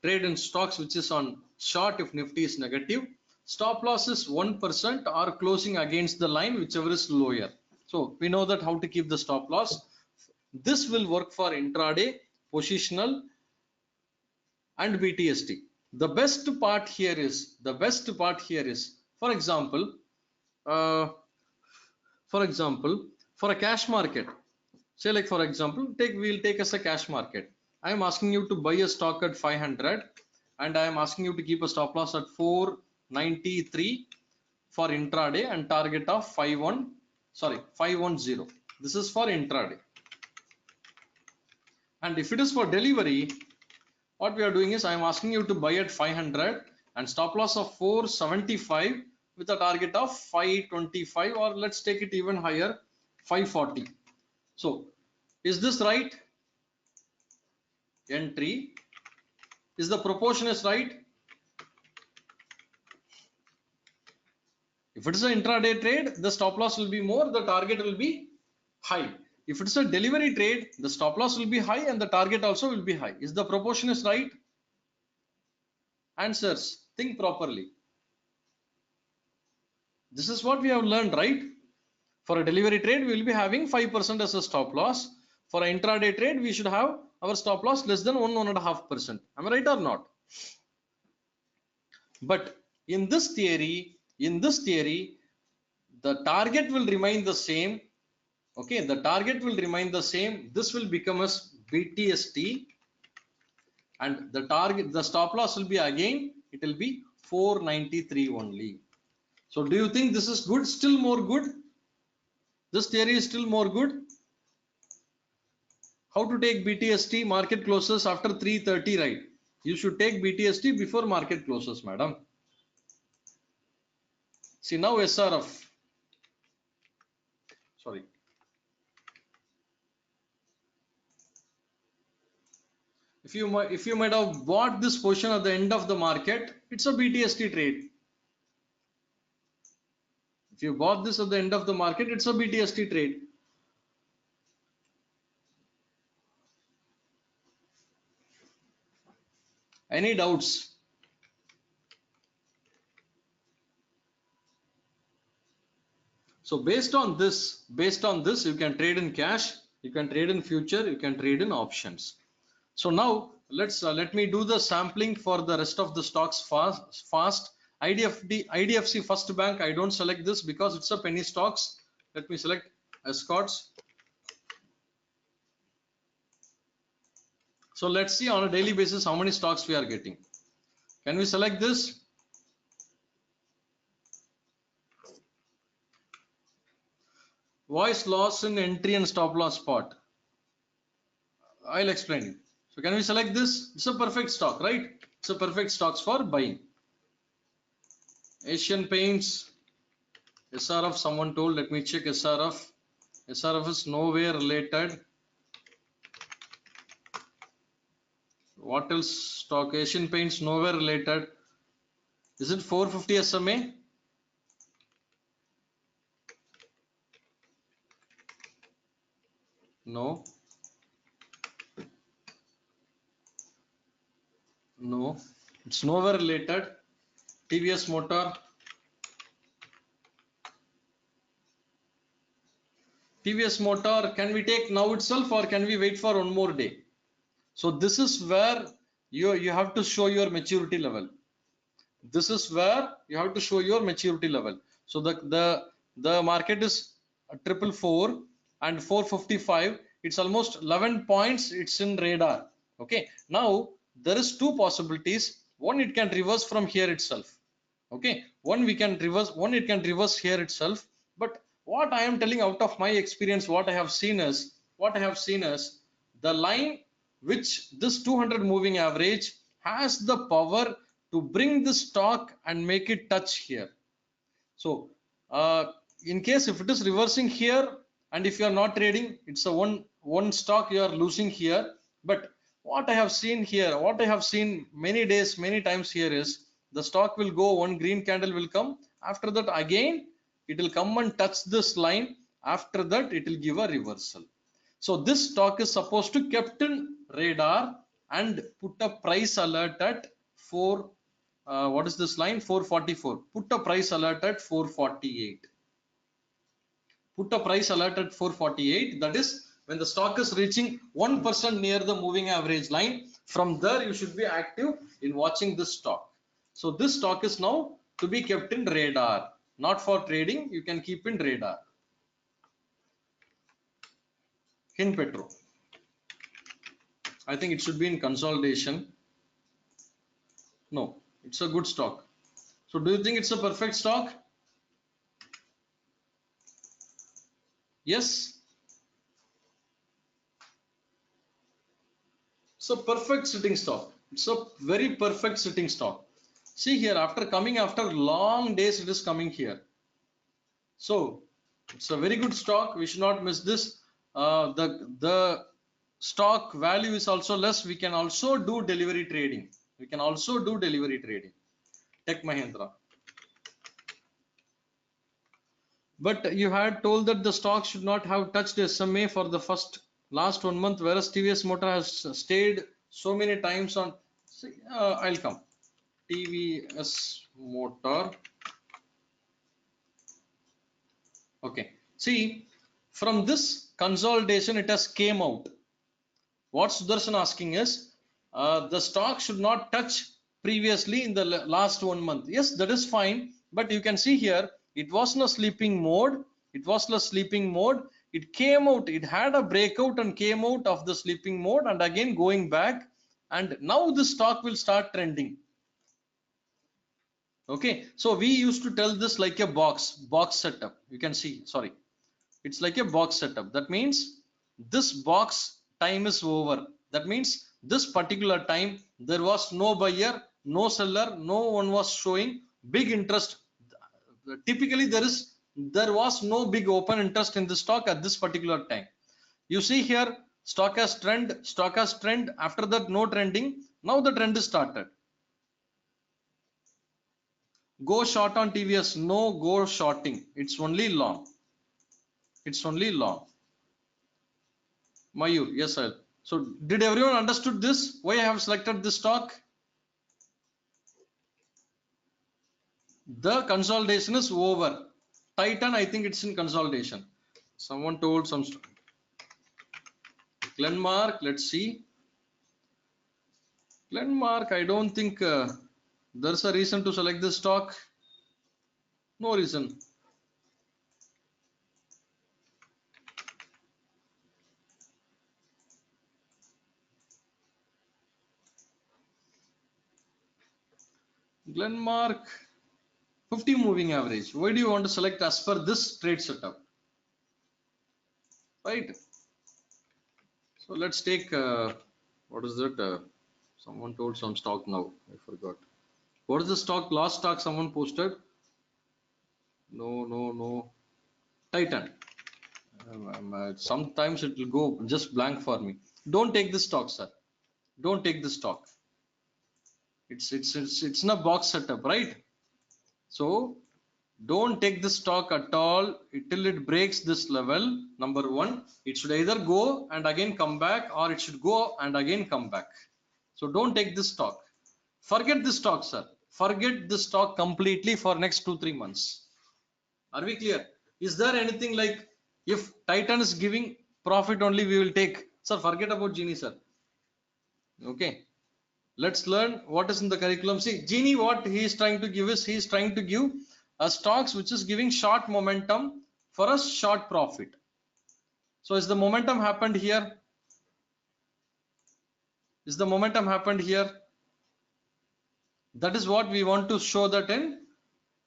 trade in stocks which is on short if Nifty is negative. Stop loss is 1% or closing against the line, whichever is lower. So we know that how to keep the stop loss. This will work for intraday, positional, and BTST. The best part here is, for example, uh, for a cash market, say like for example, we'll take as a cash market. I am asking you to buy a stock at 500, and I am asking you to keep a stop loss at 493 for intraday and target of 510. This is for intraday. And if it is for delivery, what we are doing is I am asking you to buy at 500 and stop loss of 475 with a target of 525, or let's take it even higher, 540. So is this right? Entry. Is the proportion is right? If it is an intraday trade, the stop loss will be more, the target will be high. If it's a delivery trade, the stop loss will be high and the target also will be high. Is the proportion is right? Answers. Think properly. This is what we have learned, right? For a delivery trade, we will be having 5% as a stop loss. For an intraday trade, we should have our stop loss less than 1.5%. Am I right or not? But in this theory, the target will remain the same. Okay, the target will remain the same. This will become as BTST, and the stop loss will be again, it will be 493 only. So do you think this is good? Still more good? This theory is still more good. How to take BTST? Market closes after 3:30, right? You should take BTST before market closes, madam. See now SRF. Sorry. If you might have bought this position at the end of the market, it's a BTST trade. If you bought this at the end of the market, it's a BTST trade. Any doubts? So based on this, you can trade in cash, you can trade in future, you can trade in options. So now let me do the sampling for the rest of the stocks fast. IDFC First Bank, I don't select this because it's a penny stocks. Let me select Escorts. So let's see on a daily basis how many stocks we are getting. Can we select this? Voice loss in entry and stop loss part. I'll explain it. So can we select this? It's a perfect stock, right? It's a perfect stocks for buying. Asian Paints, SRF, someone told, let me check SRF. SRF is nowhere related. What else stock? Asian Paints, nowhere related. Is it 450 SMA? No. No, it's nowhere related. TVS Motor. TVS Motor, can we take now itself or can we wait for one more day? So this is where you have to show your maturity level. This is where you have to show your maturity level. So the market is 444 and 455. It's almost 11 points. It's in radar. Okay. Now there is two possibilities. One, it can reverse from here itself. Okay. One it can reverse here itself. But what I am telling out of my experience, what I have seen is the line which this 200 moving average has the power to bring the stock and make it touch here. So in case if it is reversing here and if you are not trading, it's a one stock you are losing here. But what I have seen here, what I have seen many times here is the stock will go, one green candle will come. After that again it will come and touch this line. After that it will give a reversal. So this stock is supposed to kept in radar and put a price alert at 4, what is this line? 444. Put a price alert at 448. Put a price alert at 448. That is when the stock is reaching 1% near the moving average line. From there you should be active in watching this stock. So this stock is now to be kept in radar, not for trading. You can keep in radar. Hinpetro, I think it should be in consolidation. No, it's a good stock. So do you think it's a perfect stock? Yes. It's a perfect sitting stock. It's a very perfect sitting stock. See here, after coming after long days, it is coming here. So it's a very good stock. We should not miss this. The stock value is also less. We can also do delivery trading. We can also do delivery trading. Tech Mahindra. But you had told that the stock should not have touched SMA for the last 1 month, whereas TVS Motor has stayed so many times on. See, I'll come. TVS Motor. Okay. See, from this consolidation, it has came out. What Sudarshan asking is, the stock should not touch previously in the last 1 month. Yes, that is fine. But you can see here, it was in a sleeping mode. It was in a sleeping mode. It came out. It had a breakout and came out of the sleeping mode and again going back. And now the stock will start trending. Okay, so we used to tell this like a box setup. You can see, sorry, it's like a box setup. That means this box time is over. That means this particular time there was no buyer, no seller, no one was showing big interest. Typically there was no big open interest in the stock at this particular time. You see here, stock has trend, after that no trending. Now the trend is started. Go short on TVS. No, go shorting. It's only long. It's only long. Mayur, yes, sir. So did everyone understood this? Why I have selected this stock? The consolidation is over. Titan, I think it's in consolidation. Someone told some Glenmark. Let's see. Glenmark, I don't think there's a reason to select this stock. No reason. Glenmark 50 moving average. Why do you want to select as per this trade setup? Right. So let's take what is that? Someone told some stock now. I forgot. What is the stock? Last stock someone posted. No. Titan. Sometimes it will go just blank for me. Don't take this stock, sir. Don't take this stock. It's in a box setup, right? So don't take this stock at all till it breaks this level. Number one, it should either go and again come back, or it should go and again come back. So don't take this stock. Forget this stock, sir. Forget this stock completely for next 2-3 months. Are we clear? Is there anything like if Titan is giving profit only we will take? Sir, forget about Genie, sir. Okay. Let's learn what is in the curriculum. See, Genie, what he is trying to give is he is trying to give a stocks which is giving short momentum for a short profit. So is the momentum happened here? Is the momentum happened here? That is what we want to show that in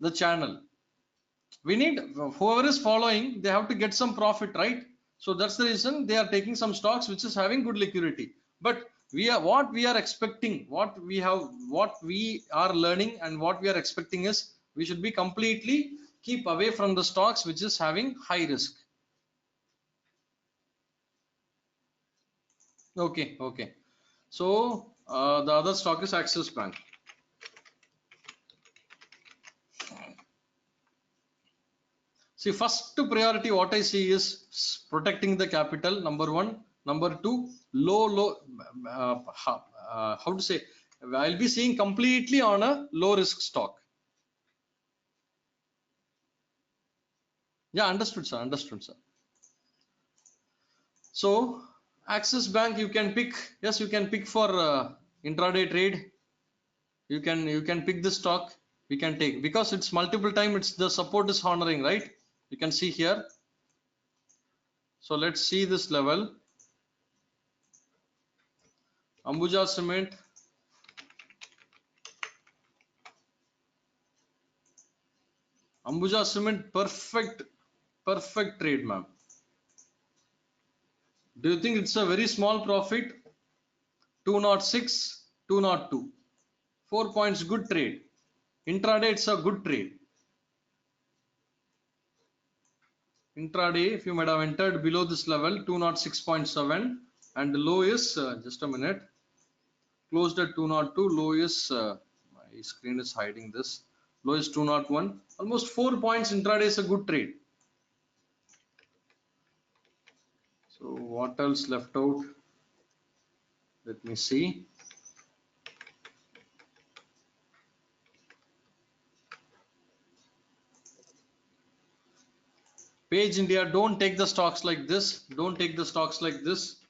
the channel. We need whoever is following, they have to get some profit, right? So that's the reason they are taking some stocks which is having good liquidity. But what we are expecting, what we are learning and what we are expecting is we should be completely keep away from the stocks which is having high risk. Okay. So the other stock is Axis Bank. See, first priority what I see is protecting the capital, number one. Number two, how to say, I'll be seeing completely on a low risk stock. Yeah, understood, sir. Understood, sir. So, Axis Bank, you can pick. Yes, you can pick for intraday trade. You can pick the stock. We can take because it's multiple time. It's the support is honoring, right? You can see here. So let's see this level. Ambuja Cement. Ambuja Cement, perfect trade, ma'am. Do you think it's a very small profit? 206, 202. 4 points, good trade. Intraday, it's a good trade. Intraday, if you might have entered below this level, 206.7, and the low is, just a minute, closed at 202, low is, my screen is hiding this, low is 201. Almost 4 points intraday is a good trade. So what else left out? Let me see. Page India, don't take the stocks like this. Don't take the stocks like this.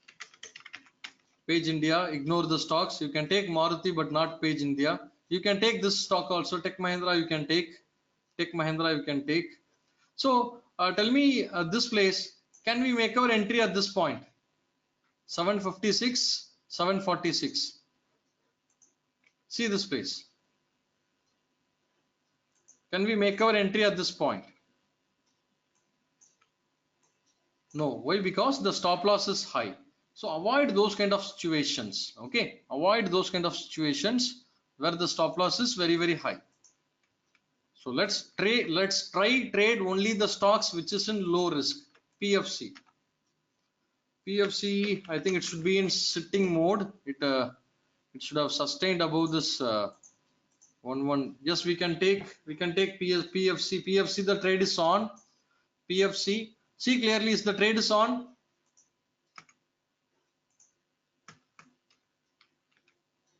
Page India, ignore the stocks. You can take Maruti, but not Page India. You can take this stock also. Tech Mahindra, you can take. Tech Mahindra, you can take. So tell me this place, can we make our entry at this point? 756, 746. See this place. Can we make our entry at this point? No. Why? Because the stop loss is high. So avoid those kind of situations. Okay, avoid those kind of situations where the stop loss is very high. So let's try trade only the stocks which is in low risk. PFC. PFC, I think it should be in sitting mode. It should have sustained above this 1-1. Yes, we can take PFC. PFC, the trade is on. PFC. See clearly, is the trade is on.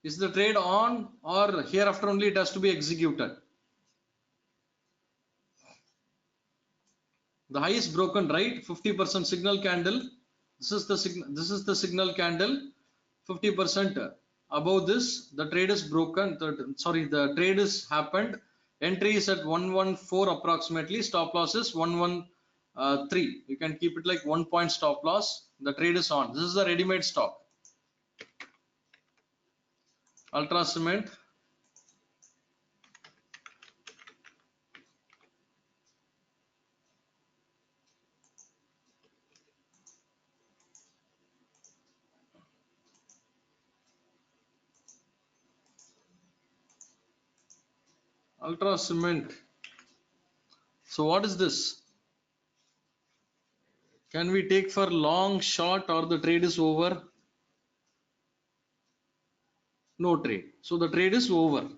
Is the trade on, or hereafter only it has to be executed? The high is broken, right? 50% signal candle. This is the signal candle. 50% above this, the trade is broken. The trade is happened. Entry is at 114 approximately. Stop loss is 113. You can keep it like 1 point stop loss. The trade is on. This is the ready-made stock. Ultra Cement. Ultra Cement. So what is this? Can we take for long, short, or the trade is over? No trade. So the trade is over.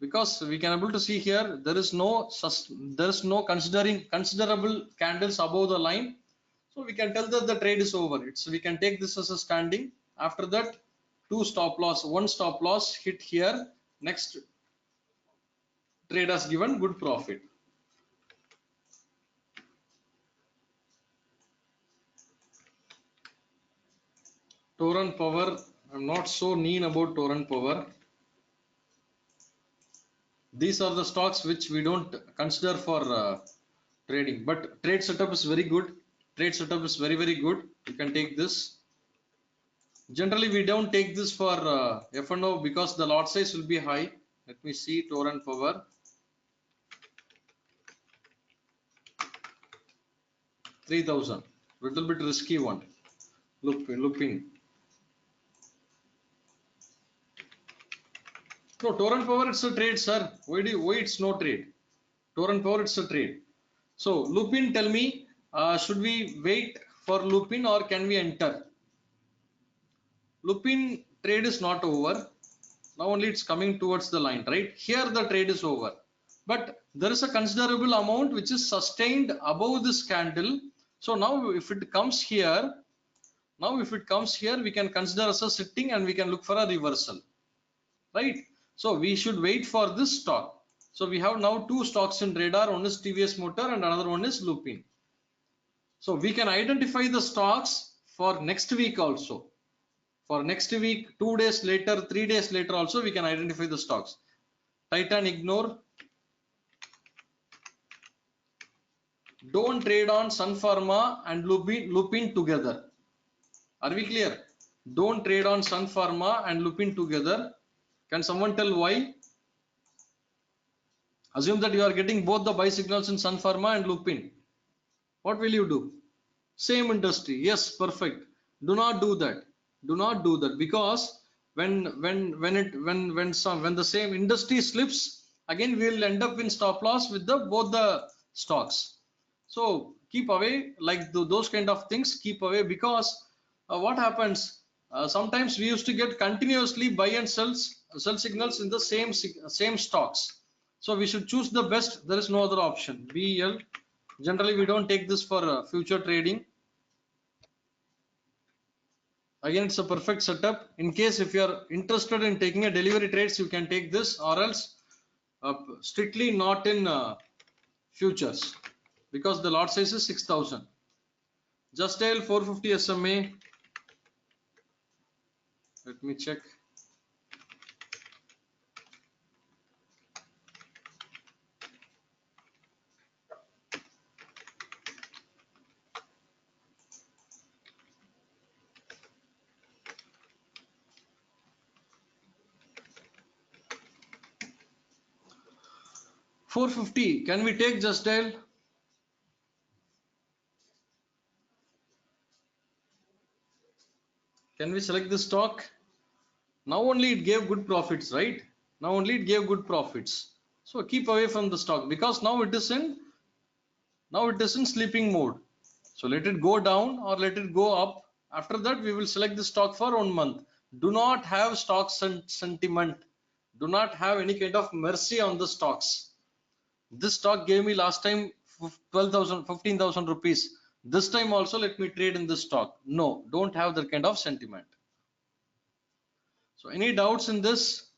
Because we can able to see here there is no considerable candles above the line, so we can tell that the trade is over. We can take this as a standing. After that, one stop loss hit here. Next trade has given good profit. Torrent Power, I'm not so keen about Torrent Power. These are the stocks which we don't consider for trading, but trade setup is very good. Trade setup is very good. You can take this. Generally, we don't take this for F&O because the lot size will be high. Let me see Torrent Power. 3,000. Little bit risky one. Lupin. No, Torrent Power, it's a trade, sir. Why it's no trade? Torrent Power, it's a trade. So Lupin, tell me, should we wait for Lupin or can we enter? Lupin trade is not over. Now only it's coming towards the line, right? Here the trade is over. but there is a considerable amount which is sustained above this candle. So now if it comes here, we can consider as a sitting and we can look for a reversal, right? So we should wait for this stock. So we have now two stocks in radar. One is TVS Motor and another one is Lupin. So we can identify the stocks for next week also. For next week, 2 days later, 3 days later also we can identify the stocks. Titan ignore. Don't trade on Sun Pharma and Lupin together. Are we clear? Don't trade on Sun Pharma and Lupin together. Can someone tell why? Assume that you are getting both the buy signals in Sun Pharma and Lupin. What will you do? Same industry. Yes, perfect. Do not do that. Do not do that, because when the same industry slips, again we will end up in stop loss with both the stocks. So keep away, like those kind of things, keep away, because what happens, sometimes we used to get continuously buy and sell signals in the same stocks. So we should choose the best. There is no other option. BL, generally we don't take this for future trading. Again, it's a perfect setup. In case if you are interested in taking a delivery trades, you can take this, or else strictly not in futures, because the lot size is 6,000. Just dial 450 SMA. Let me check. $450. Can we take just dial? Can we select this stock? Now only it gave good profits, right? Now only it gave good profits. So keep away from the stock, because now it is in sleeping mode. So let it go down or let it go up. After that we will select the stock for 1 month. Do not have stock sentiment. Do not have any kind of mercy on the stocks. This stock gave me last time 12,000, 15,000 rupees. This time also let me trade in this stock. No, don't have that kind of sentiment. So any doubts in this?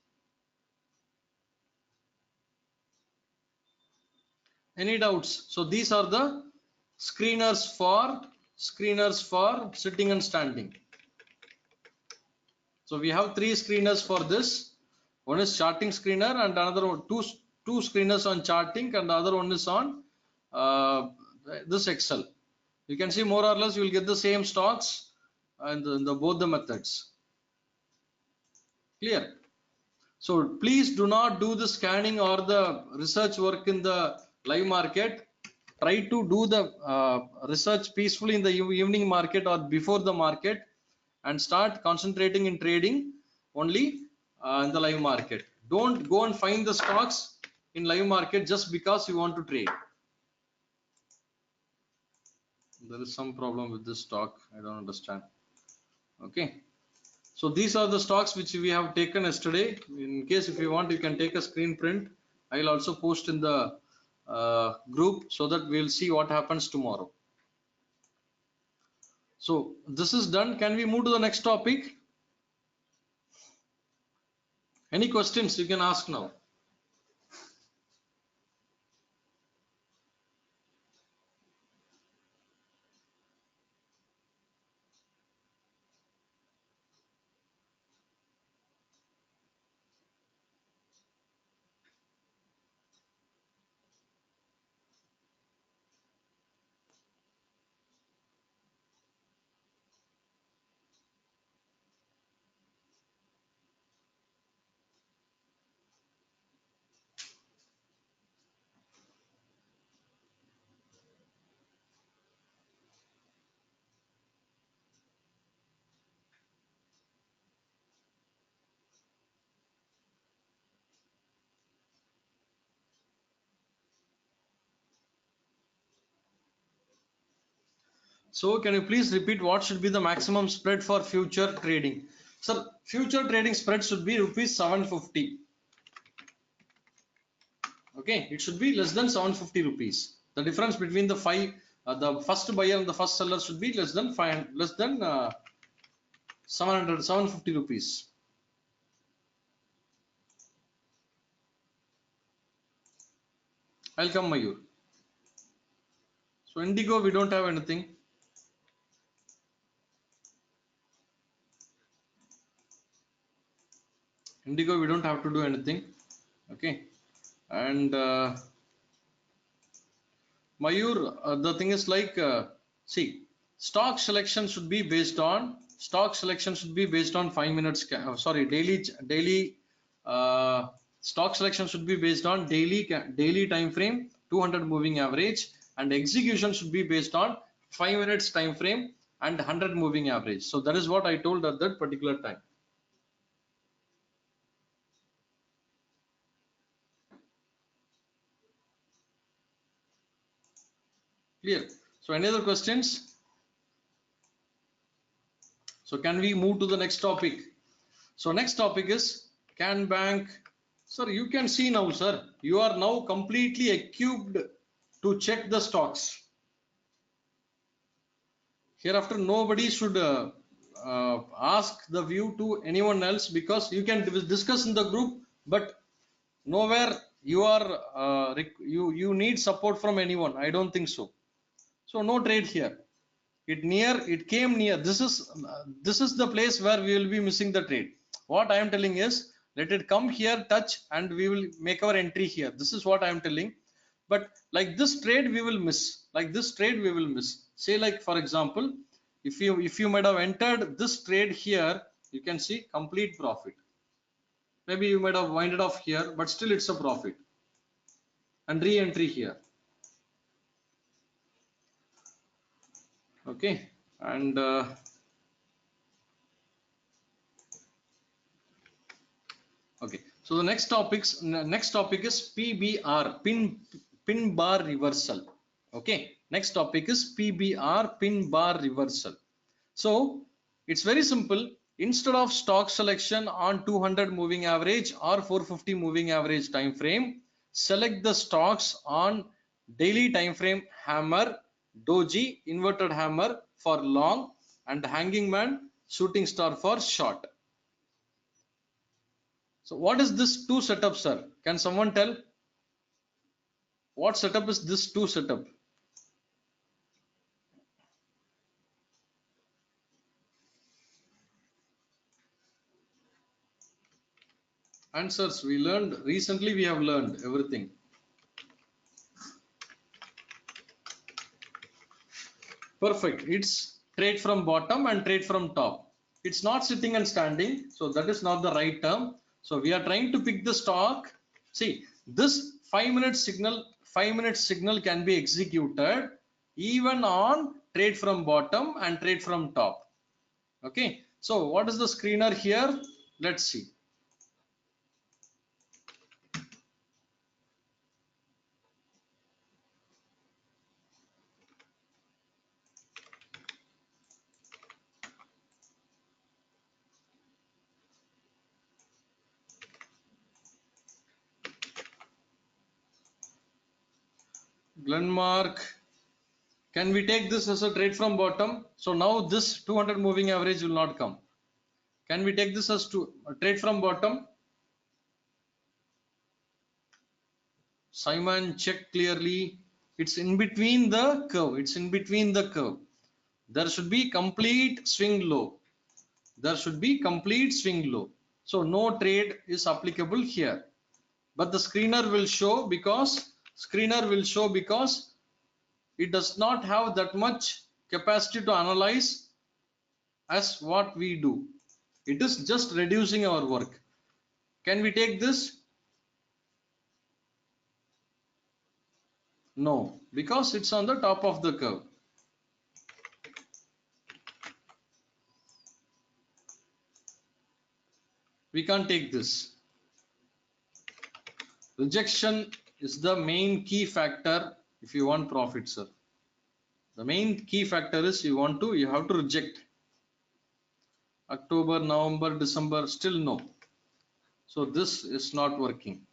Any doubts? So these are the screeners for sitting and standing. So we have three screeners for this. One is charting screener and another one, two screeners on charting, and the other one is on this Excel. You can see more or less you will get the same stocks and both the methods. Clear? So please do not do the scanning or the research work in the live market. Try to do the research peacefully in the evening market or before the market, and start concentrating in trading only in the live market. Don't go and find the stocks in live market just because you want to trade. There is some problem with this stock. I don't understand. Okay. So these are the stocks which we have taken yesterday. In case if you want, you can take a screen print. I will also post in the group so that we will see what happens tomorrow. So this is done. Can we move to the next topic? Any questions you can ask now? So can you please repeat what should be the maximum spread for future trading? Sir, future trading spread should be rupees 750. Okay, it should be less than 750 rupees. The difference between the the first buyer and the first seller should be less than 750 rupees. Welcome, Mayur. So Indigo, we don't have anything. Indigo, we don't have to do anything. Okay, and Mayur, the thing is like, see, stock selection should be based on 5 minutes. Sorry, daily uh, stock selection should be based on daily time frame, 200 moving average, and execution should be based on 5 minutes time frame and 100 moving average. So that is what I told at that particular time. Clear. So any other questions? So can we move to the next topic? So next topic is, can bank, sir, you can see now, sir, you are now completely equipped to check the stocks. Hereafter, nobody should ask the view to anyone else, because you can discuss in the group, but nowhere you are you need support from anyone. I don't think so. So no trade here. It came near. This is the place where we will be missing the trade. What I am telling is, let it come here, touch, and we will make our entry here. This is what I am telling. But like this trade we will miss. Like this trade we will miss. Say, like for example, if you might have entered this trade here, you can see complete profit. Maybe you might have winded off here, but still it's a profit. And re-entry here. Okay, and okay, so the next topic is PBR, pin bar reversal. Okay, next topic is PBR, pin bar reversal. So it's very simple. Instead of stock selection on 200 moving average or 450 moving average time frame, select the stocks on daily time frame hammer, doji, inverted hammer for long, and hanging man, shooting star for short. So what is this two setup, sir? Can someone tell? What setup is this two setup? Answers we learned recently, we have learned everything. Perfect. It's trade from bottom and trade from top. It's not sitting and standing, so that is not the right term. So we are trying to pick the stock. See, this 5 minute signal can be executed even on trade from bottom and trade from top. Okay, so what is the screener here? Let's see. Glenmark, can we take this as a trade from bottom? So now this 200 moving average will not come. Can we take this as a trade from bottom? Simon, check clearly. It's in between the curve. It's in between the curve. There should be complete swing low. There should be complete swing low. So no trade is applicable here. But the screener will show because it does not have that much capacity to analyze as what we do. It is just reducing our work. Can we take this? No, because it's on the top of the curve. We can't take this. Rejection is the main key factor if you want profit, sir. The main key factor is you have to reject. October, November, December, still no. So this is not working.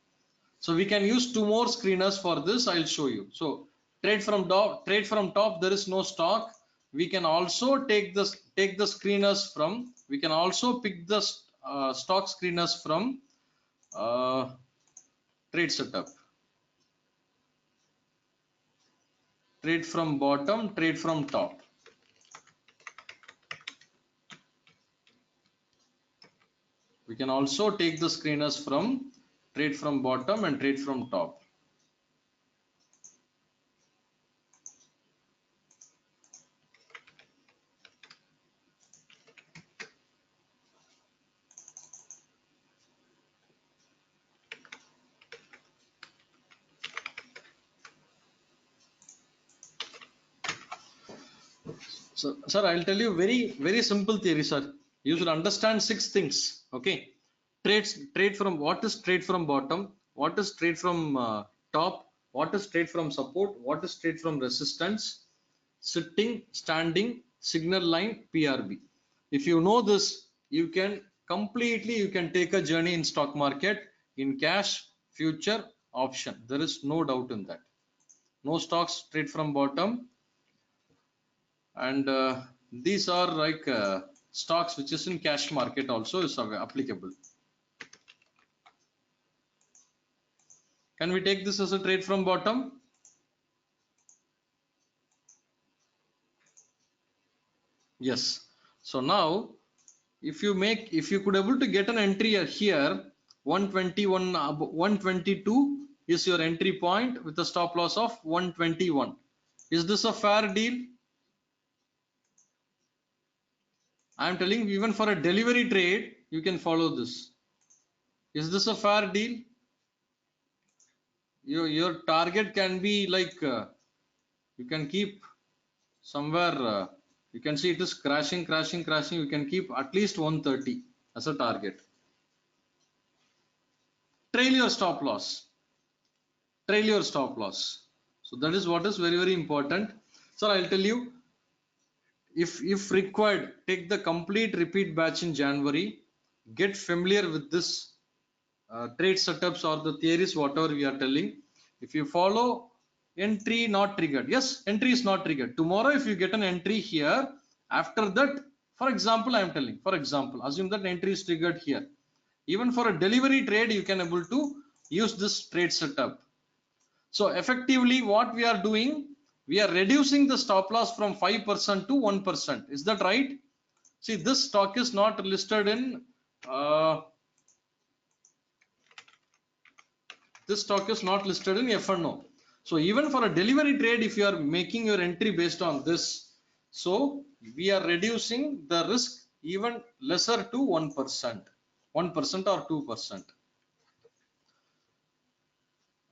So we can use two more screeners for this. I'll show you. So trade from top, there is no stock. We can also take the screeners from, we can also pick the stock screeners from trade setup. Trade from bottom, trade from top. We can also take the screeners from trade from bottom and trade from top. So, sir, I'll tell you very simple theory, sir. You should understand 6 things. Okay. Trade from, what is trade from bottom? What is trade from top? What is trade from support? What is trade from resistance? Sitting, standing, signal line, PRB. If you know this, you can take a journey in stock market, in cash, future, option. There is no doubt in that. No stocks trade from bottom, and these are like stocks which is in cash market also is applicable. Can we take this as a trade from bottom? Yes. So now if you could able to get an entry here, 121 122 is your entry point with a stop loss of 121. Is this a fair deal? I am telling you, even for a delivery trade you can follow this. Is this a fair deal? Your target can be like you can keep somewhere, you can see it is crashing. You can keep at least 130 as a target. Trail your stop loss. So that is what is very important. So I'll tell you, if required, take the complete repeat batch in January. Get familiar with this trade setups or the theories, whatever we are telling. If you follow, entry not triggered. Yes, entry is not triggered. Tomorrow if you get an entry here, after that, for example, I am telling, for example, assume that entry is triggered here. Even for a delivery trade, you can able to use this trade setup. So effectively what we are doing, we are reducing the stop loss from 5% to 1%. Is that right? See, this stock is not listed in F&O. So even for a delivery trade, if you are making your entry based on this, so we are reducing the risk even lesser to 1%, 1% or 2%.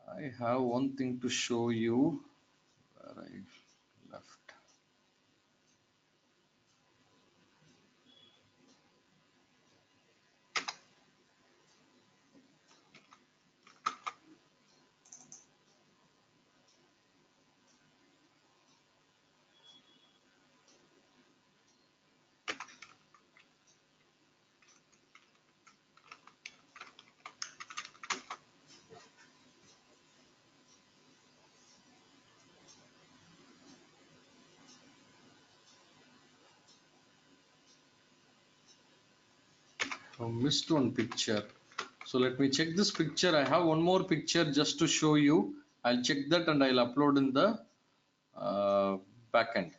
I have one thing to show you where I left. I missed one picture. So let me check this picture. I have one more picture just to show you. I'll check that and I'll upload in the backend.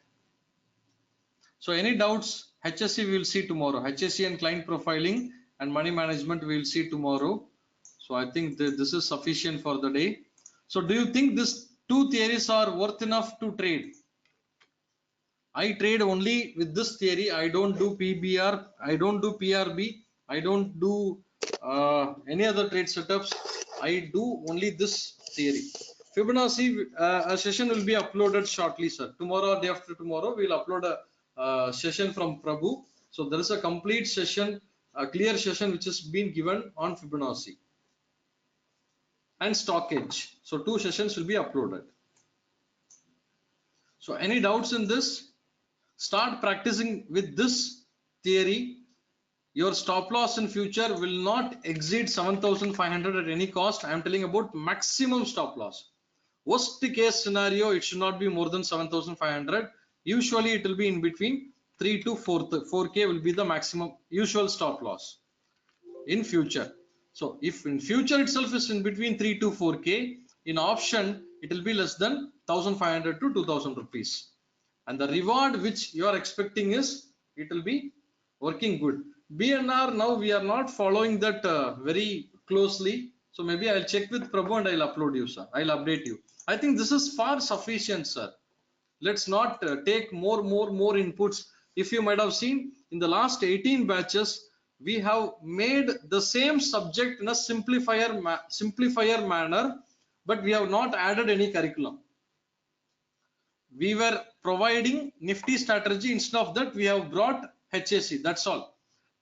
So any doubts? HSE we will see tomorrow. HSE and client profiling and money management we will see tomorrow. So I think that this is sufficient for the day. So do you think these two theories are worth enough to trade? I trade only with this theory. I don't do PBR. I don't do PRB. I don't do any other trade setups. I do only this theory. Fibonacci a session will be uploaded shortly, sir. Tomorrow or day after tomorrow, we will upload a session from Prabhu. So there is a complete session, a clear session which has been given on Fibonacci and stock edge. So 2 sessions will be uploaded. So any doubts in this? Start practicing with this theory. your stop loss in future will not exceed 7,500 at any cost. I am telling about maximum stop loss. Worst case scenario, it should not be more than 7,500. Usually it will be in between 3 to 4k will be the maximum usual stop loss in future. So if in future itself is in between 3 to 4k, in option it will be less than 1,500 to 2,000 rupees. And the reward which you are expecting is it will be working good. BNR, now we are not following that very closely. So maybe I'll check with Prabhu and I'll upload you, sir. I'll update you. I think this is far sufficient, sir. Let's not take more inputs. If you might have seen in the last 18 batches, we have made the same subject in a simplifier manner, but we have not added any curriculum. We were providing Nifty strategy. Instead of that, we have brought HAC. That's all.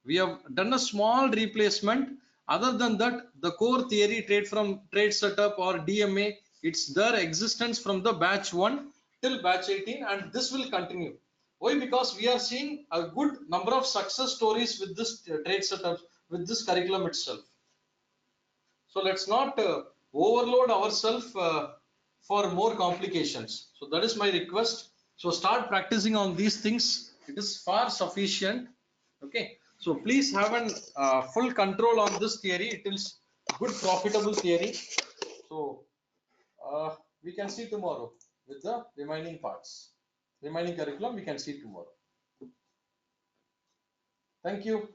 We have done a small replacement. Other than that, the core theory, trade setup or DMA, it's their existence from the batch 1 till batch 18, and this will continue. Why? Because we are seeing a good number of success stories with this trade setup, with this curriculum itself. So let's not overload ourselves for more complications. So that is my request. So start practicing on these things. It is far sufficient. Okay. So please have an full control on this theory. It is good profitable theory. So we can see tomorrow with the remaining parts. Remaining curriculum we can see tomorrow. Thank you.